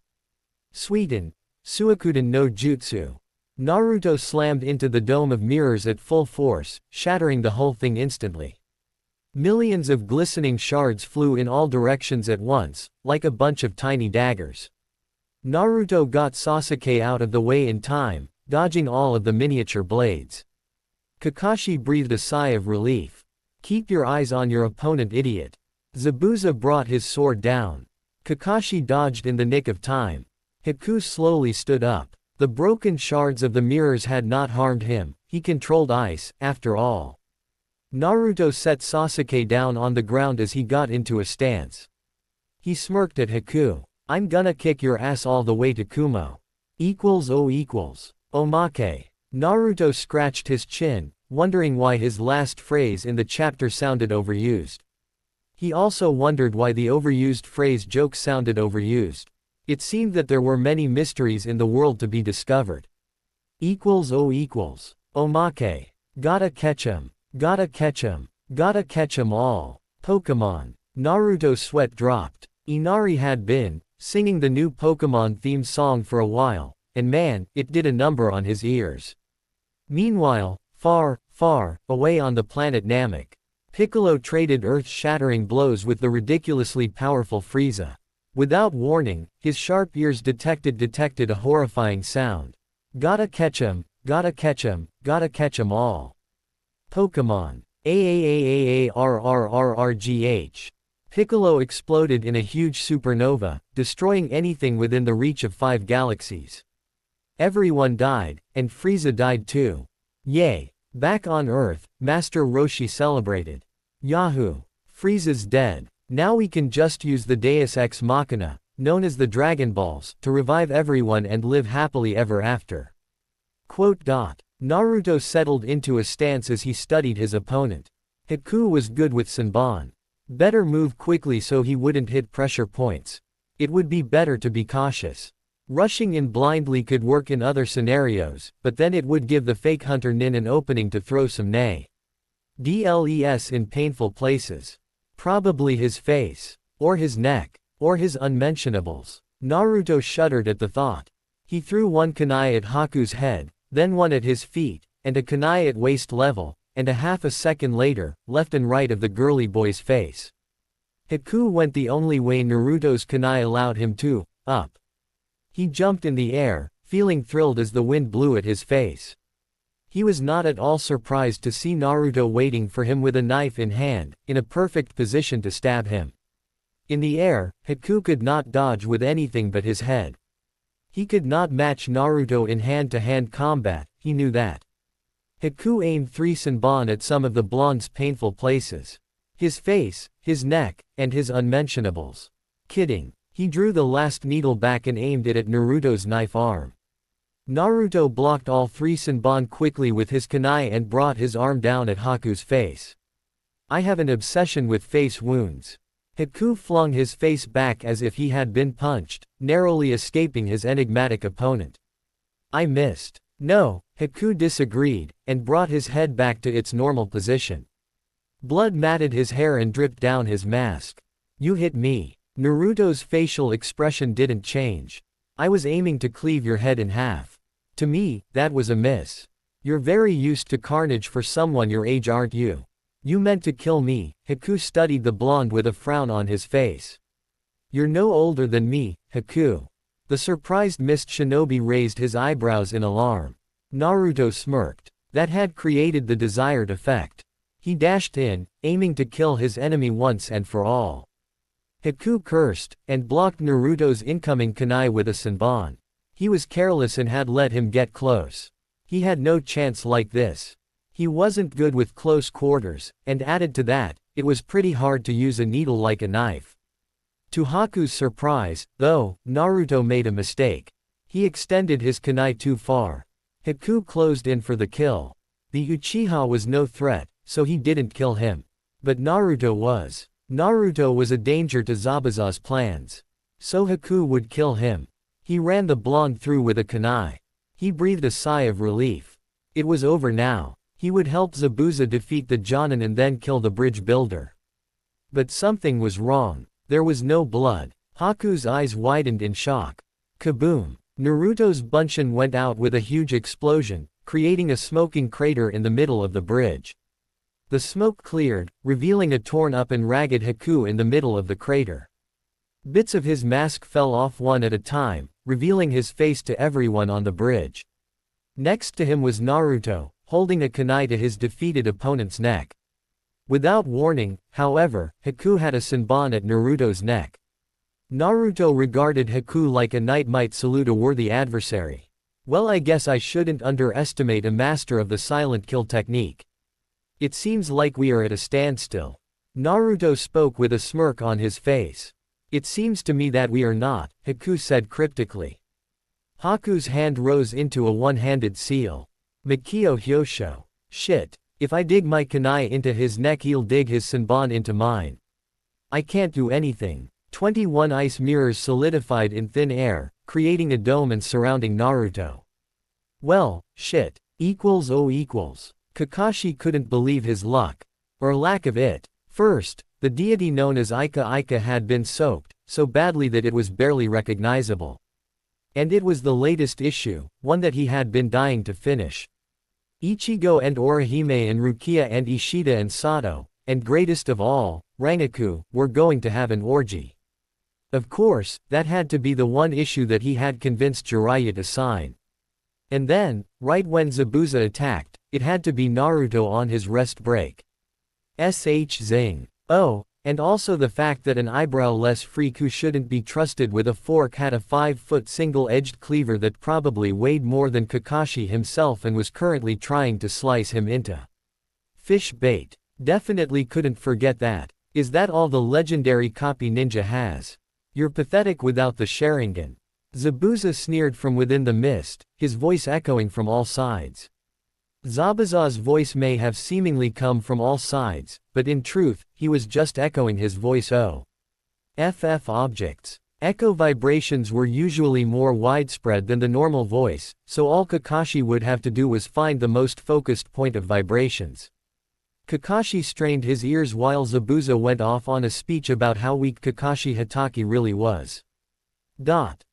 Suiten. Suikuden no Jutsu. Naruto slammed into the dome of mirrors at full force, shattering the whole thing instantly. Millions of glistening shards flew in all directions at once, like a bunch of tiny daggers. Naruto got Sasuke out of the way in time, dodging all of the miniature blades. Kakashi breathed a sigh of relief. Keep your eyes on your opponent, idiot. Zabuza brought his sword down. Kakashi dodged in the nick of time. Haku slowly stood up. The broken shards of the mirrors had not harmed him, he controlled ice, after all. Naruto set Sasuke down on the ground as he got into a stance. He smirked at Haku. I'm gonna kick your ass all the way to Kumo. Omake. Naruto scratched his chin, wondering why his last phrase in the chapter sounded overused. He also wondered why the overused phrase joke sounded overused. It seemed that there were many mysteries in the world to be discovered. Omake. Gotta catch 'em. Gotta catch 'em. Gotta catch 'em all. Pokemon. Naruto's sweat dropped. Inari had been singing the new Pokemon theme song for a while, and man, it did a number on his ears. Meanwhile, far, far away on the planet Namek, Piccolo traded earth-shattering blows with the ridiculously powerful Frieza. Without warning, his sharp ears detected a horrifying sound. Gotta catch 'em, gotta catch 'em, gotta catch 'em all. Pokemon. AAAAARRRRGH. Piccolo exploded in a huge supernova, destroying anything within the reach of 5 galaxies. Everyone died, and Frieza died too. Yay! Back on Earth, Master Roshi celebrated. Yahoo! Frieza's dead. Now we can just use the Deus Ex Machina, known as the Dragon Balls, to revive everyone and live happily ever after. Naruto settled into a stance as he studied his opponent. Haku was good with Senbon. Better move quickly so he wouldn't hit pressure points. It would be better to be cautious. Rushing in blindly could work in other scenarios, but then it would give the fake hunter Nin an opening to throw some DLES in painful places. Probably his face. Or his neck. Or his unmentionables. Naruto shuddered at the thought. He threw one kunai at Haku's head, then one at his feet, and a kunai at waist level, and a half a second later, left and right of the girly boy's face. Haku went the only way Naruto's kunai allowed him to, up. He jumped in the air, feeling thrilled as the wind blew at his face. He was not at all surprised to see Naruto waiting for him with a knife in hand, in a perfect position to stab him. In the air, Haku could not dodge with anything but his head. He could not match Naruto in hand-to-hand combat, he knew that. Haku aimed 3 Senbon at some of the blonde's painful places. His face, his neck, and his unmentionables. Kidding. He drew the last needle back and aimed it at Naruto's knife arm. Naruto blocked all 3 Senbon quickly with his kunai and brought his arm down at Haku's face. I have an obsession with face wounds. Haku flung his face back as if he had been punched, narrowly escaping his enigmatic opponent. I missed. No, Haku disagreed, and brought his head back to its normal position. Blood matted his hair and dripped down his mask. You hit me. Naruto's facial expression didn't change. I was aiming to cleave your head in half. To me, that was a miss. You're very used to carnage for someone your age, aren't you? You meant to kill me. Haku studied the blonde with a frown on his face. You're no older than me, Haku. The surprised mist shinobi raised his eyebrows in alarm. Naruto smirked. That had created the desired effect. He dashed in, aiming to kill his enemy once and for all. Haku cursed, and blocked Naruto's incoming kunai with a Senbon. He was careless and had let him get close. He had no chance like this. He wasn't good with close quarters, and added to that, it was pretty hard to use a needle like a knife. To Haku's surprise, though, Naruto made a mistake. He extended his kunai too far. Haku closed in for the kill. The Uchiha was no threat, so he didn't kill him. But Naruto was. Naruto was a danger to Zabuza's plans. So Haku would kill him. He ran the blonde through with a kunai. He breathed a sigh of relief. It was over now. He would help Zabuza defeat the Jonin and then kill the bridge builder. But something was wrong. There was no blood. Haku's eyes widened in shock. Kaboom! Naruto's Bunshin went out with a huge explosion, creating a smoking crater in the middle of the bridge. The smoke cleared, revealing a torn-up and ragged Haku in the middle of the crater. Bits of his mask fell off one at a time, revealing his face to everyone on the bridge. Next to him was Naruto, holding a kunai to his defeated opponent's neck. Without warning, however, Haku had a Senbon at Naruto's neck. Naruto regarded Haku like a knight might salute a worthy adversary. Well, I guess I shouldn't underestimate a master of the silent kill technique. It seems like we are at a standstill. Naruto spoke with a smirk on his face. It seems to me that we are not, Haku said cryptically. Haku's hand rose into a one-handed seal. Mikio Hyosho. Shit. If I dig my kunai into his neck, he'll dig his Senbon into mine. I can't do anything. 21 ice mirrors solidified in thin air, creating a dome and surrounding Naruto. Well, shit. Equals. Kakashi couldn't believe his luck. Or lack of it. First, the deity known as Ika had been soaked, so badly that it was barely recognizable. And it was the latest issue, one that he had been dying to finish. Ichigo and Orihime and Rukia and Ishida and Sato, and greatest of all, Rangaku, were going to have an orgy. Of course, that had to be the one issue that he had convinced Jiraiya to sign. And then, right when Zabuza attacked, it had to be Naruto on his rest break. Zing. Oh, and also the fact that an eyebrow-less freak who shouldn't be trusted with a fork had a 5-foot single-edged cleaver that probably weighed more than Kakashi himself and was currently trying to slice him into fish bait. Definitely couldn't forget that. Is that all the legendary copy ninja has? You're pathetic without the Sharingan. Zabuza sneered from within the mist, his voice echoing from all sides. Zabuza's voice may have seemingly come from all sides, but in truth, he was just echoing his voice. Objects. Echo vibrations were usually more widespread than the normal voice, so all Kakashi would have to do was find the most focused point of vibrations. Kakashi strained his ears while Zabuza went off on a speech about how weak Kakashi Hatake really was.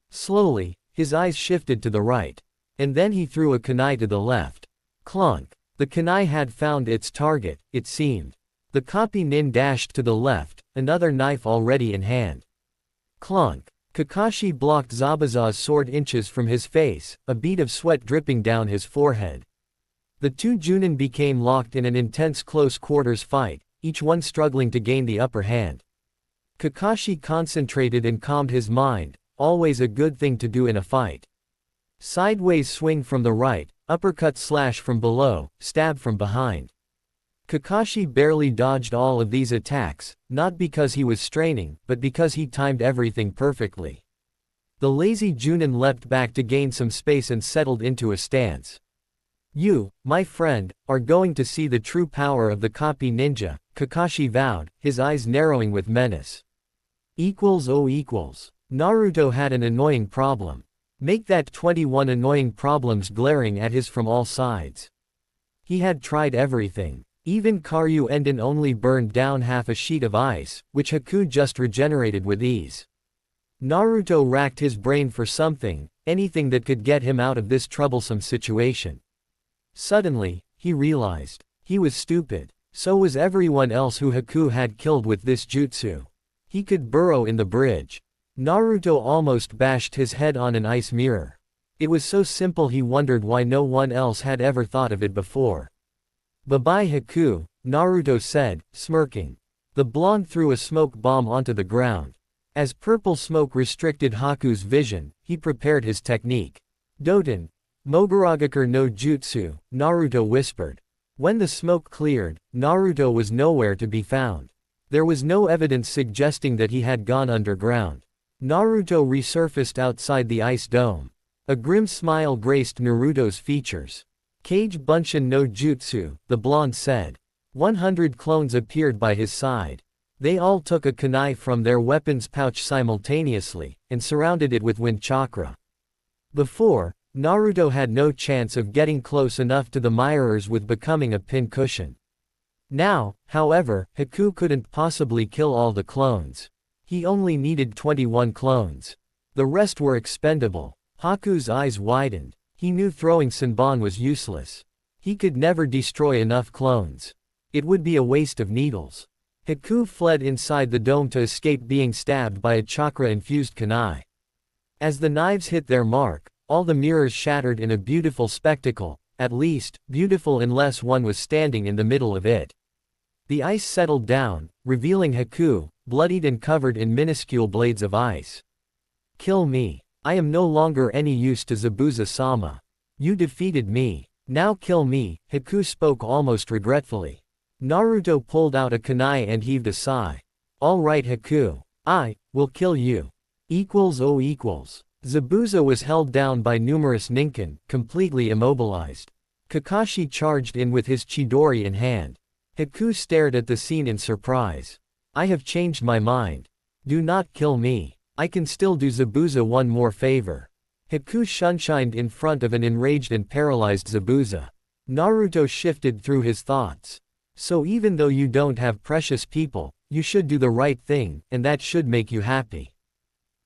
Slowly, his eyes shifted to the right. And then he threw a kunai to the left. Clunk. The kunai had found its target, it seemed. The copy nin dashed to the left, another knife already in hand. Clunk. Kakashi blocked Zabuza's sword inches from his face, a bead of sweat dripping down his forehead. The two Junin became locked in an intense close-quarters fight, each one struggling to gain the upper hand. Kakashi concentrated and calmed his mind, always a good thing to do in a fight. Sideways swing from the right, uppercut slash from below, stab from behind. Kakashi barely dodged all of these attacks, not because he was straining, but because he timed everything perfectly. The lazy Junin leapt back to gain some space and settled into a stance. You, my friend, are going to see the true power of the copy ninja, Kakashi vowed, his eyes narrowing with menace. Naruto had an annoying problem. Make that 21 annoying problems glaring at his from all sides. He had tried everything. Even Karyu Enden only burned down half a sheet of ice, which Haku just regenerated with ease. Naruto racked his brain for something, anything that could get him out of this troublesome situation. Suddenly, he realized. He was stupid. So was everyone else who Haku had killed with this jutsu. He could burrow in the bridge. Naruto almost bashed his head on an ice mirror. It was so simple he wondered why no one else had ever thought of it before. Bye-bye Haku, Naruto said, smirking. The blonde threw a smoke bomb onto the ground. As purple smoke restricted Haku's vision, he prepared his technique. Doten. Mogaragakure no Jutsu, Naruto whispered. When the smoke cleared, Naruto was nowhere to be found. There was no evidence suggesting that he had gone underground. Naruto resurfaced outside the ice dome. A grim smile graced Naruto's features. Kage Bunshin no Jutsu, the blonde said. 100 clones appeared by his side. They all took a kunai from their weapons pouch simultaneously, and surrounded it with wind chakra. Before, Naruto had no chance of getting close enough to the mirrors with becoming a pincushion. Now, however, Haku couldn't possibly kill all the clones. He only needed 21 clones. The rest were expendable. Haku's eyes widened. He knew throwing Senbon was useless. He could never destroy enough clones. It would be a waste of needles. Haku fled inside the dome to escape being stabbed by a chakra-infused kunai. As the knives hit their mark, all the mirrors shattered in a beautiful spectacle, at least, beautiful unless one was standing in the middle of it. The ice settled down, revealing Haku, bloodied and covered in minuscule blades of ice. Kill me. I am no longer any use to Zabuza-sama. You defeated me. Now kill me, Haku spoke almost regretfully. Naruto pulled out a kunai and heaved a sigh. All right Haku. I will kill you. Zabuza was held down by numerous ninkin, completely immobilized. Kakashi charged in with his Chidori in hand. Haku stared at the scene in surprise. I have changed my mind. Do not kill me. I can still do Zabuza one more favor. Haku shunshined in front of an enraged and paralyzed Zabuza. Naruto shifted through his thoughts. So even though you don't have precious people, you should do the right thing, and that should make you happy.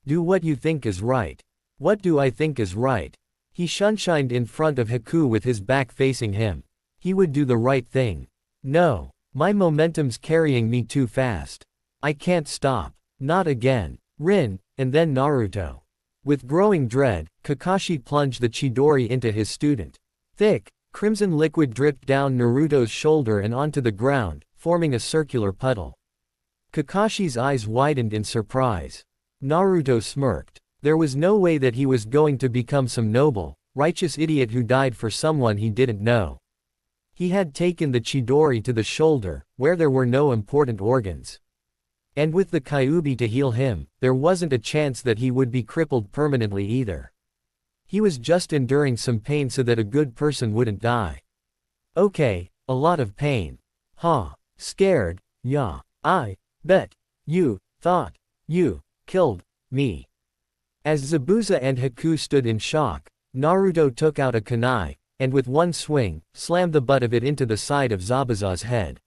Do what you think is right. What do I think is right? He shunshined in front of Haku with his back facing him. He would do the right thing. No. My momentum's carrying me too fast. I can't stop. Not again. Rin, and then Naruto. With growing dread, Kakashi plunged the Chidori into his student. Thick, crimson liquid dripped down Naruto's shoulder and onto the ground, forming a circular puddle. Kakashi's eyes widened in surprise. Naruto smirked. There was no way that he was going to become some noble, righteous idiot who died for someone he didn't know. He had taken the Chidori to the shoulder, where there were no important organs. And with the Kyuubi to heal him, there wasn't a chance that he would be crippled permanently either. He was just enduring some pain so that a good person wouldn't die. Okay, a lot of pain. Huh. Scared, yeah. I bet you thought you killed me. As Zabuza and Haku stood in shock, Naruto took out a kunai, and with one swing, slammed the butt of it into the side of Zabuza's head.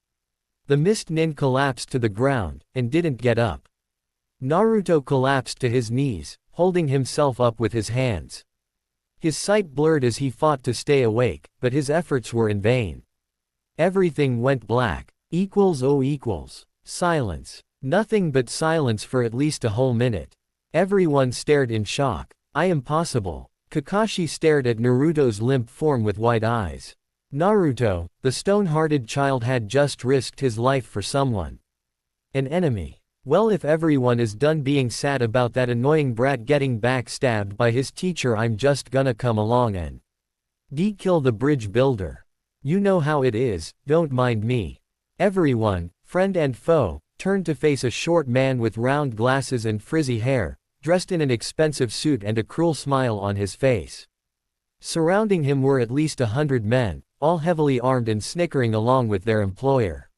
The mist nin collapsed to the ground, and didn't get up. Naruto collapsed to his knees, holding himself up with his hands. His sight blurred as he fought to stay awake, but his efforts were in vain. Everything went black. Silence. Nothing but silence for at least a whole minute. Everyone stared in shock. Impossible. Kakashi stared at Naruto's limp form with wide eyes. Naruto, the stone-hearted child, had just risked his life for someone. An enemy. Well, if everyone is done being sad about that annoying brat getting backstabbed by his teacher, I'm just gonna come along and kill the bridge builder. You know how it is, don't mind me. Everyone, friend and foe, turned to face a short man with round glasses and frizzy hair, dressed in an expensive suit and a cruel smile on his face. Surrounding him were at least 100 men, all heavily armed and snickering along with their employer.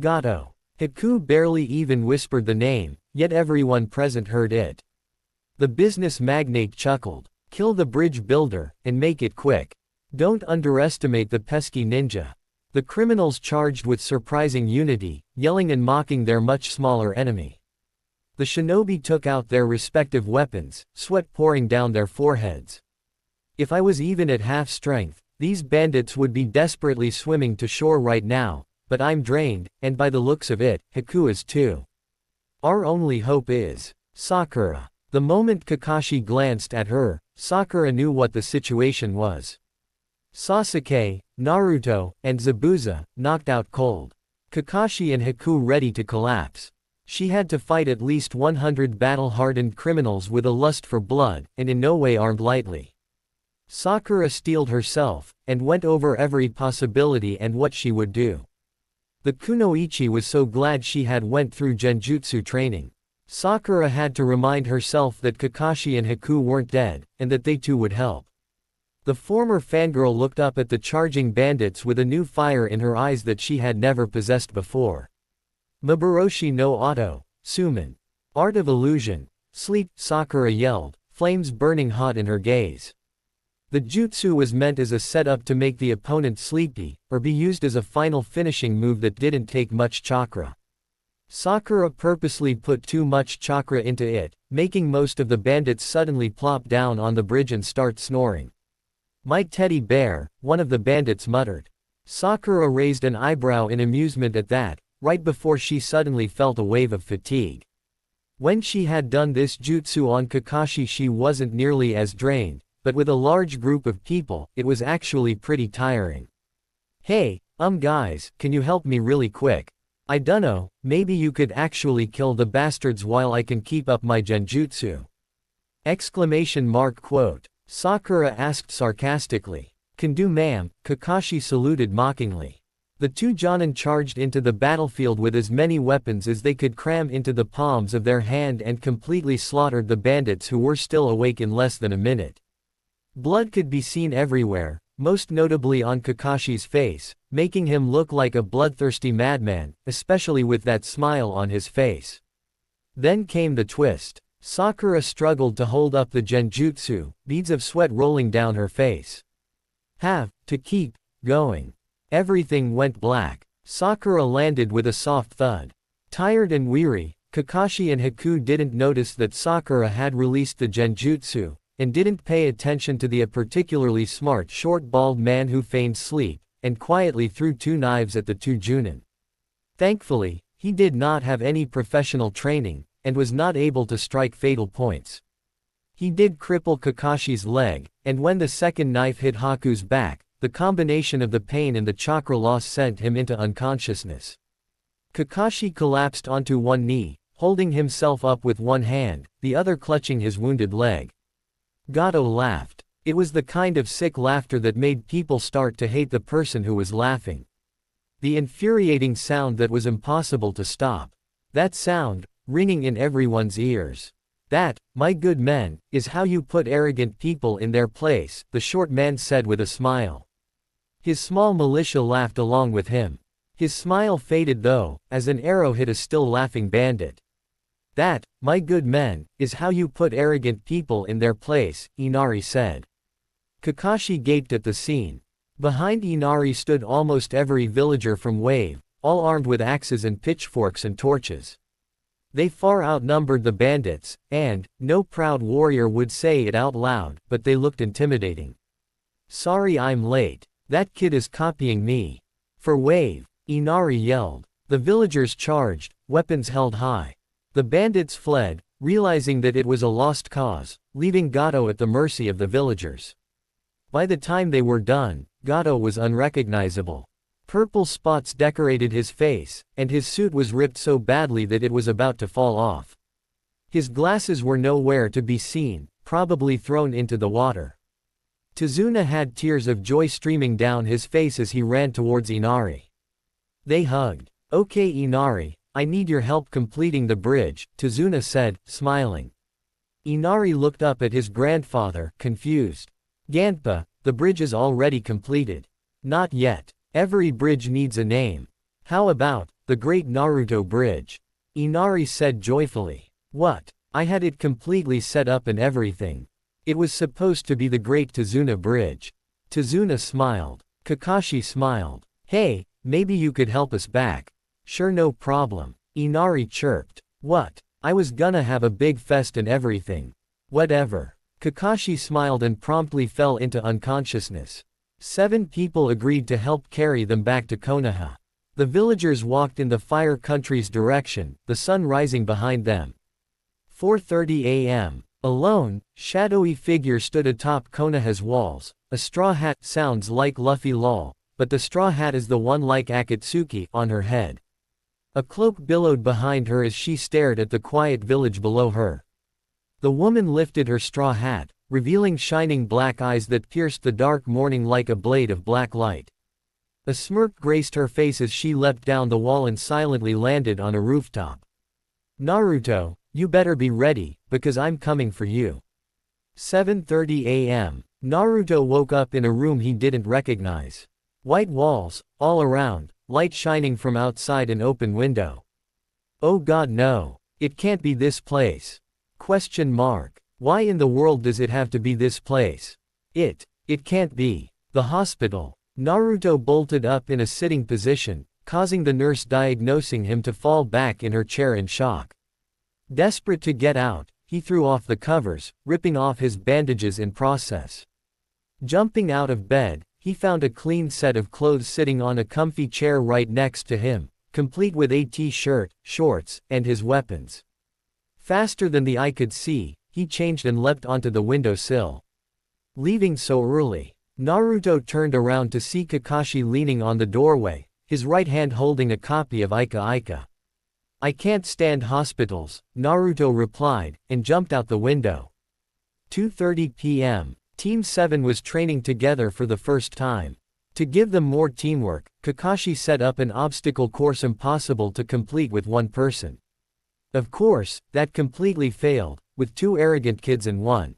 Gato. Haku barely even whispered the name, yet everyone present heard it. The business magnate chuckled. Kill the bridge builder, and make it quick. Don't underestimate the pesky ninja. The criminals charged with surprising unity, yelling and mocking their much smaller enemy. The shinobi took out their respective weapons, sweat pouring down their foreheads. If I was even at half strength, these bandits would be desperately swimming to shore right now, but I'm drained, and by the looks of it, Haku is too. Our only hope is Sakura. The moment Kakashi glanced at her, Sakura knew what the situation was. Sasuke, Naruto, and Zabuza, knocked out cold. Kakashi and Haku ready to collapse. She had to fight at least 100 battle-hardened criminals with a lust for blood, and in no way armed lightly. Sakura steeled herself, and went over every possibility and what she would do. The kunoichi was so glad she had went through genjutsu training. Sakura had to remind herself that Kakashi and Haku weren't dead, and that they too would help. The former fangirl looked up at the charging bandits with a new fire in her eyes that she had never possessed before. Maburoshi no Auto, Suman. Art of Illusion. Sleep, Sakura yelled, flames burning hot in her gaze. The jutsu was meant as a setup to make the opponent sleepy, or be used as a final finishing move that didn't take much chakra. Sakura purposely put too much chakra into it, making most of the bandits suddenly plop down on the bridge and start snoring. My teddy bear, one of the bandits muttered. Sakura raised an eyebrow in amusement at that, right before she suddenly felt a wave of fatigue. When she had done this jutsu on Kakashi, she wasn't nearly as drained, but with a large group of people, it was actually pretty tiring. Hey, guys, can you help me really quick? I dunno, maybe you could actually kill the bastards while I can keep up my genjutsu. Exclamation mark quote. Sakura asked sarcastically. Can do, ma'am, Kakashi saluted mockingly. The two jonin charged into the battlefield with as many weapons as they could cram into the palms of their hand and completely slaughtered the bandits who were still awake in less than a minute. Blood could be seen everywhere, most notably on Kakashi's face, making him look like a bloodthirsty madman, especially with that smile on his face. Then came the twist. Sakura struggled to hold up the genjutsu, beads of sweat rolling down her face. Have to keep going. Everything went black. Sakura landed with a soft thud. Tired and weary, Kakashi and Haku didn't notice that Sakura had released the genjutsu, and didn't pay attention to the particularly smart short bald man who feigned sleep, and quietly threw two knives at the two junin. Thankfully, he did not have any professional training, and was not able to strike fatal points. He did cripple Kakashi's leg, and when the second knife hit Haku's back, the combination of the pain and the chakra loss sent him into unconsciousness. Kakashi collapsed onto one knee, holding himself up with one hand, the other clutching his wounded leg. Gato laughed. It was the kind of sick laughter that made people start to hate the person who was laughing. The infuriating sound that was impossible to stop. That sound, ringing in everyone's ears. That, my good men, is how you put arrogant people in their place, the short man said with a smile. His small militia laughed along with him. His smile faded though, as an arrow hit a still laughing bandit. That, my good men, is how you put arrogant people in their place, Inari said. Kakashi gaped at the scene. Behind Inari stood almost every villager from Wave, all armed with axes and pitchforks and torches. They far outnumbered the bandits, and, no proud warrior would say it out loud, but they looked intimidating. Sorry I'm late. That kid is copying me. For Wave, Inari yelled. The villagers charged, weapons held high. The bandits fled, realizing that it was a lost cause, leaving Gato at the mercy of the villagers. By the time they were done, Gato was unrecognizable. Purple spots decorated his face, and his suit was ripped so badly that it was about to fall off. His glasses were nowhere to be seen, probably thrown into the water. Tazuna had tears of joy streaming down his face as he ran towards Inari. They hugged. Okay Inari, I need your help completing the bridge, Tazuna said, smiling. Inari looked up at his grandfather, confused. Ganpa, the bridge is already completed. Not yet. Every bridge needs a name. How about, the Great Naruto Bridge? Inari said joyfully. What? I had it completely set up and everything. It was supposed to be the Great Tazuna Bridge. Tazuna smiled. Kakashi smiled. Hey, maybe you could help us back. Sure no problem. Inari chirped. What? I was gonna have a big fest and everything. Whatever. Kakashi smiled and promptly fell into unconsciousness. 7 people agreed to help carry them back to Konoha. The villagers walked in the Fire Country's direction, the sun rising behind them. 4:30 a.m. A lone, shadowy figure stood atop Konoha's walls. A straw hat sounds like Luffy lol, but the straw hat is the one like Akatsuki on her head. A cloak billowed behind her as she stared at the quiet village below her. The woman lifted her straw hat, revealing shining black eyes that pierced the dark morning like a blade of black light. A smirk graced her face as she leapt down the wall and silently landed on a rooftop. Naruto, you better be ready, because I'm coming for you. 7:30 a.m. Naruto woke up in a room he didn't recognize. White walls, all around, light shining from outside an open window. Oh god no. It can't be this place. Question mark. Why in the world does it have to be this place? It can't be. The hospital. Naruto bolted up in a sitting position, causing the nurse diagnosing him to fall back in her chair in shock. Desperate to get out, he threw off the covers, ripping off his bandages in process. Jumping out of bed, he found a clean set of clothes sitting on a comfy chair right next to him, complete with a t-shirt, shorts, and his weapons. Faster than the eye could see, he changed and leapt onto the windowsill. Leaving so early, Naruto turned around to see Kakashi leaning on the doorway, his right hand holding a copy of Ika Ika. I can't stand hospitals, Naruto replied, and jumped out the window. 2:30 p.m. Team 7 was training together for the first time. To give them more teamwork, Kakashi set up an obstacle course impossible to complete with one person. Of course, that completely failed, with 2 arrogant kids and 1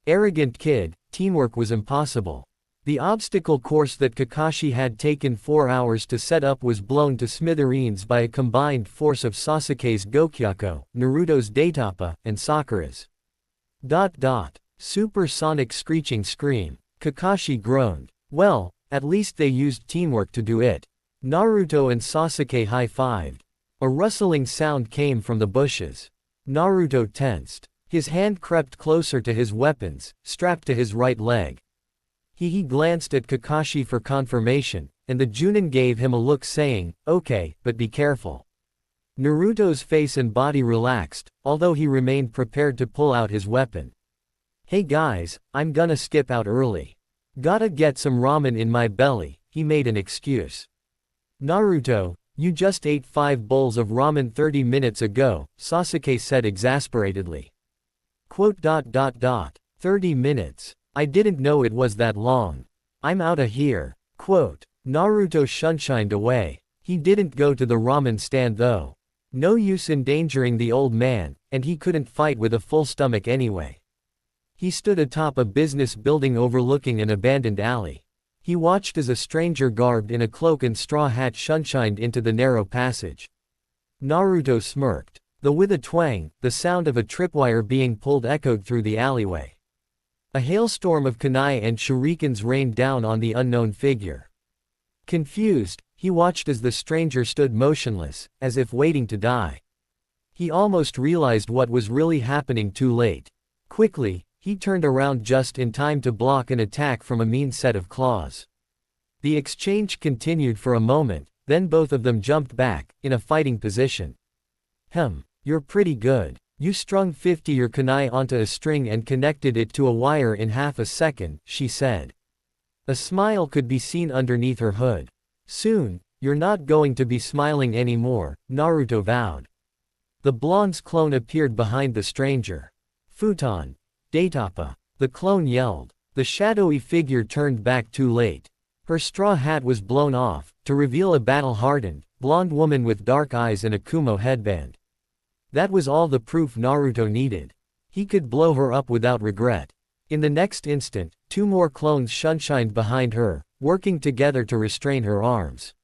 arrogant kid. Teamwork was impossible. The obstacle course that Kakashi had taken 4 hours to set up was blown to smithereens by a combined force of Sasuke's Gokyaku, Naruto's Daitappa, and Sakura's. Supersonic screeching scream. Kakashi groaned. Well, at least they used teamwork to do it. Naruto and Sasuke high-fived. A rustling sound came from the bushes. Naruto tensed. His hand crept closer to his weapons, strapped to his right leg. He glanced at Kakashi for confirmation, and the Junin gave him a look saying, okay, but be careful. Naruto's face and body relaxed, although he remained prepared to pull out his weapon. Hey guys, I'm gonna skip out early. Gotta get some ramen in my belly, he made an excuse. Naruto, you just ate 5 bowls of ramen 30 minutes ago, Sasuke said exasperatedly. 30 minutes. I didn't know it was that long. I'm outta here. Naruto shunshined away. He didn't go to the ramen stand though. No use endangering the old man, and he couldn't fight with a full stomach anyway. He stood atop a business building overlooking an abandoned alley. He watched as a stranger garbed in a cloak and straw hat sunshined into the narrow passage. Naruto smirked. With a twang, the sound of a tripwire being pulled echoed through the alleyway. A hailstorm of kunai and shurikens rained down on the unknown figure. Confused, he watched as the stranger stood motionless, as if waiting to die. He almost realized what was really happening too late. Quickly, he turned around just in time to block an attack from a mean set of claws. The exchange continued for a moment, then both of them jumped back, in a fighting position. You're pretty good. You strung 50 your kunai onto a string and connected it to a wire in half a second, she said. A smile could be seen underneath her hood. Soon, you're not going to be smiling anymore, Naruto vowed. The blonde's clone appeared behind the stranger. Futon. Daitapa. The clone yelled. The shadowy figure turned back too late. Her straw hat was blown off, to reveal a battle-hardened, blonde woman with dark eyes and a Kumo headband. That was all the proof Naruto needed. He could blow her up without regret. In the next instant, two more clones sunshined behind her, working together to restrain her arms.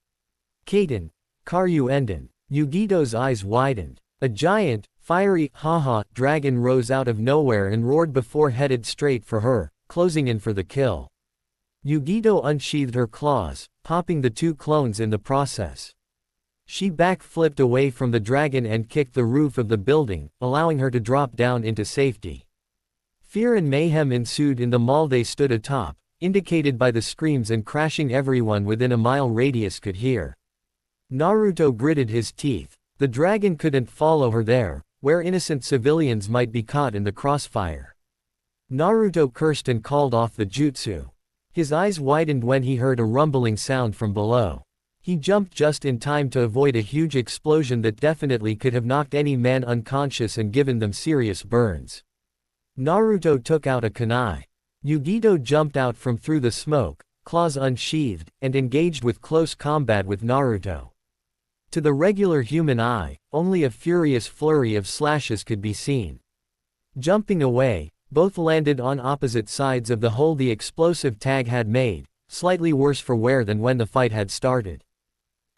Kaiten. Karyu Enden. Yugito's eyes widened. A giant, fiery, dragon rose out of nowhere and roared before headed straight for her, closing in for the kill. Yugito unsheathed her claws, popping the two clones in the process. She backflipped away from the dragon and kicked the roof of the building, allowing her to drop down into safety. Fear and mayhem ensued in the mall they stood atop, indicated by the screams and crashing everyone within a mile radius could hear. Naruto gritted his teeth. The dragon couldn't follow her there, where innocent civilians might be caught in the crossfire. Naruto cursed and called off the jutsu. His eyes widened when he heard a rumbling sound from below. He jumped just in time to avoid a huge explosion that definitely could have knocked any man unconscious and given them serious burns. Naruto took out a kunai. Yugito jumped out from through the smoke, claws unsheathed, and engaged with close combat with Naruto. To the regular human eye, only a furious flurry of slashes could be seen. Jumping away, both landed on opposite sides of the hole the explosive tag had made, slightly worse for wear than when the fight had started.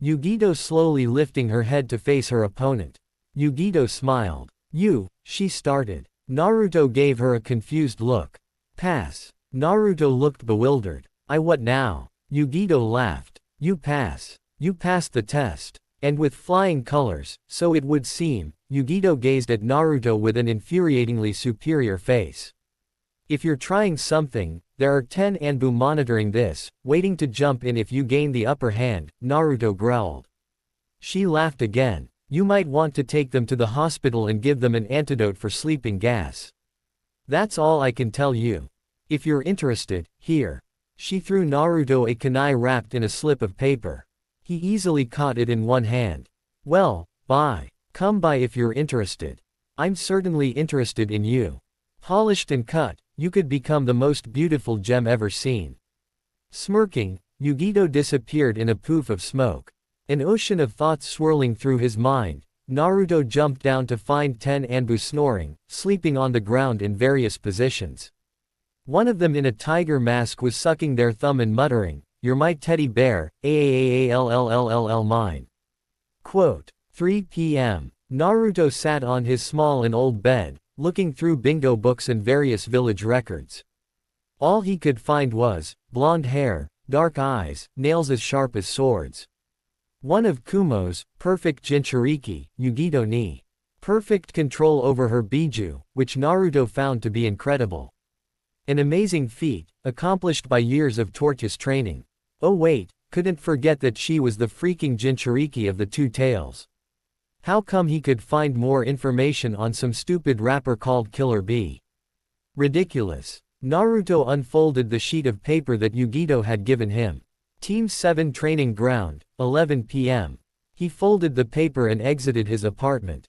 Yugito slowly lifting her head to face her opponent. Yugito smiled. She started. Naruto gave her a confused look. Pass. Naruto looked bewildered. What now? Yugito laughed. You pass. You passed the test. And with flying colors, so it would seem, Yugito gazed at Naruto with an infuriatingly superior face. If you're trying something, there are 10 Anbu monitoring this, waiting to jump in if you gain the upper hand, Naruto growled. She laughed again. You might want to take them to the hospital and give them an antidote for sleeping gas. That's all I can tell you. If you're interested, here. She threw Naruto a kunai wrapped in a slip of paper. He easily caught it in one hand. Well, bye. Come by if you're interested. I'm certainly interested in you. Polished and cut, you could become the most beautiful gem ever seen. Smirking, Yugito disappeared in a poof of smoke. An ocean of thoughts swirling through his mind, Naruto jumped down to find 10 Anbu snoring, sleeping on the ground in various positions. One of them in a tiger mask was sucking their thumb and muttering, "You're my teddy bear, aaaallll mine." Quote. 3 p.m. Naruto sat on his small and old bed, looking through bingo books and various village records. All he could find was blonde hair, dark eyes, nails as sharp as swords. One of Kumo's perfect Jinchūriki, Yugito Nii. Perfect control over her Biju, which Naruto found to be incredible. An amazing feat, accomplished by years of torturous training. Oh wait, couldn't forget that she was the freaking Jinchūriki of the Two-Tails. How come he could find more information on some stupid rapper called Killer Bee? Ridiculous. Naruto unfolded the sheet of paper that Yugito had given him. Team 7 Training Ground, 11 p.m. He folded the paper and exited his apartment.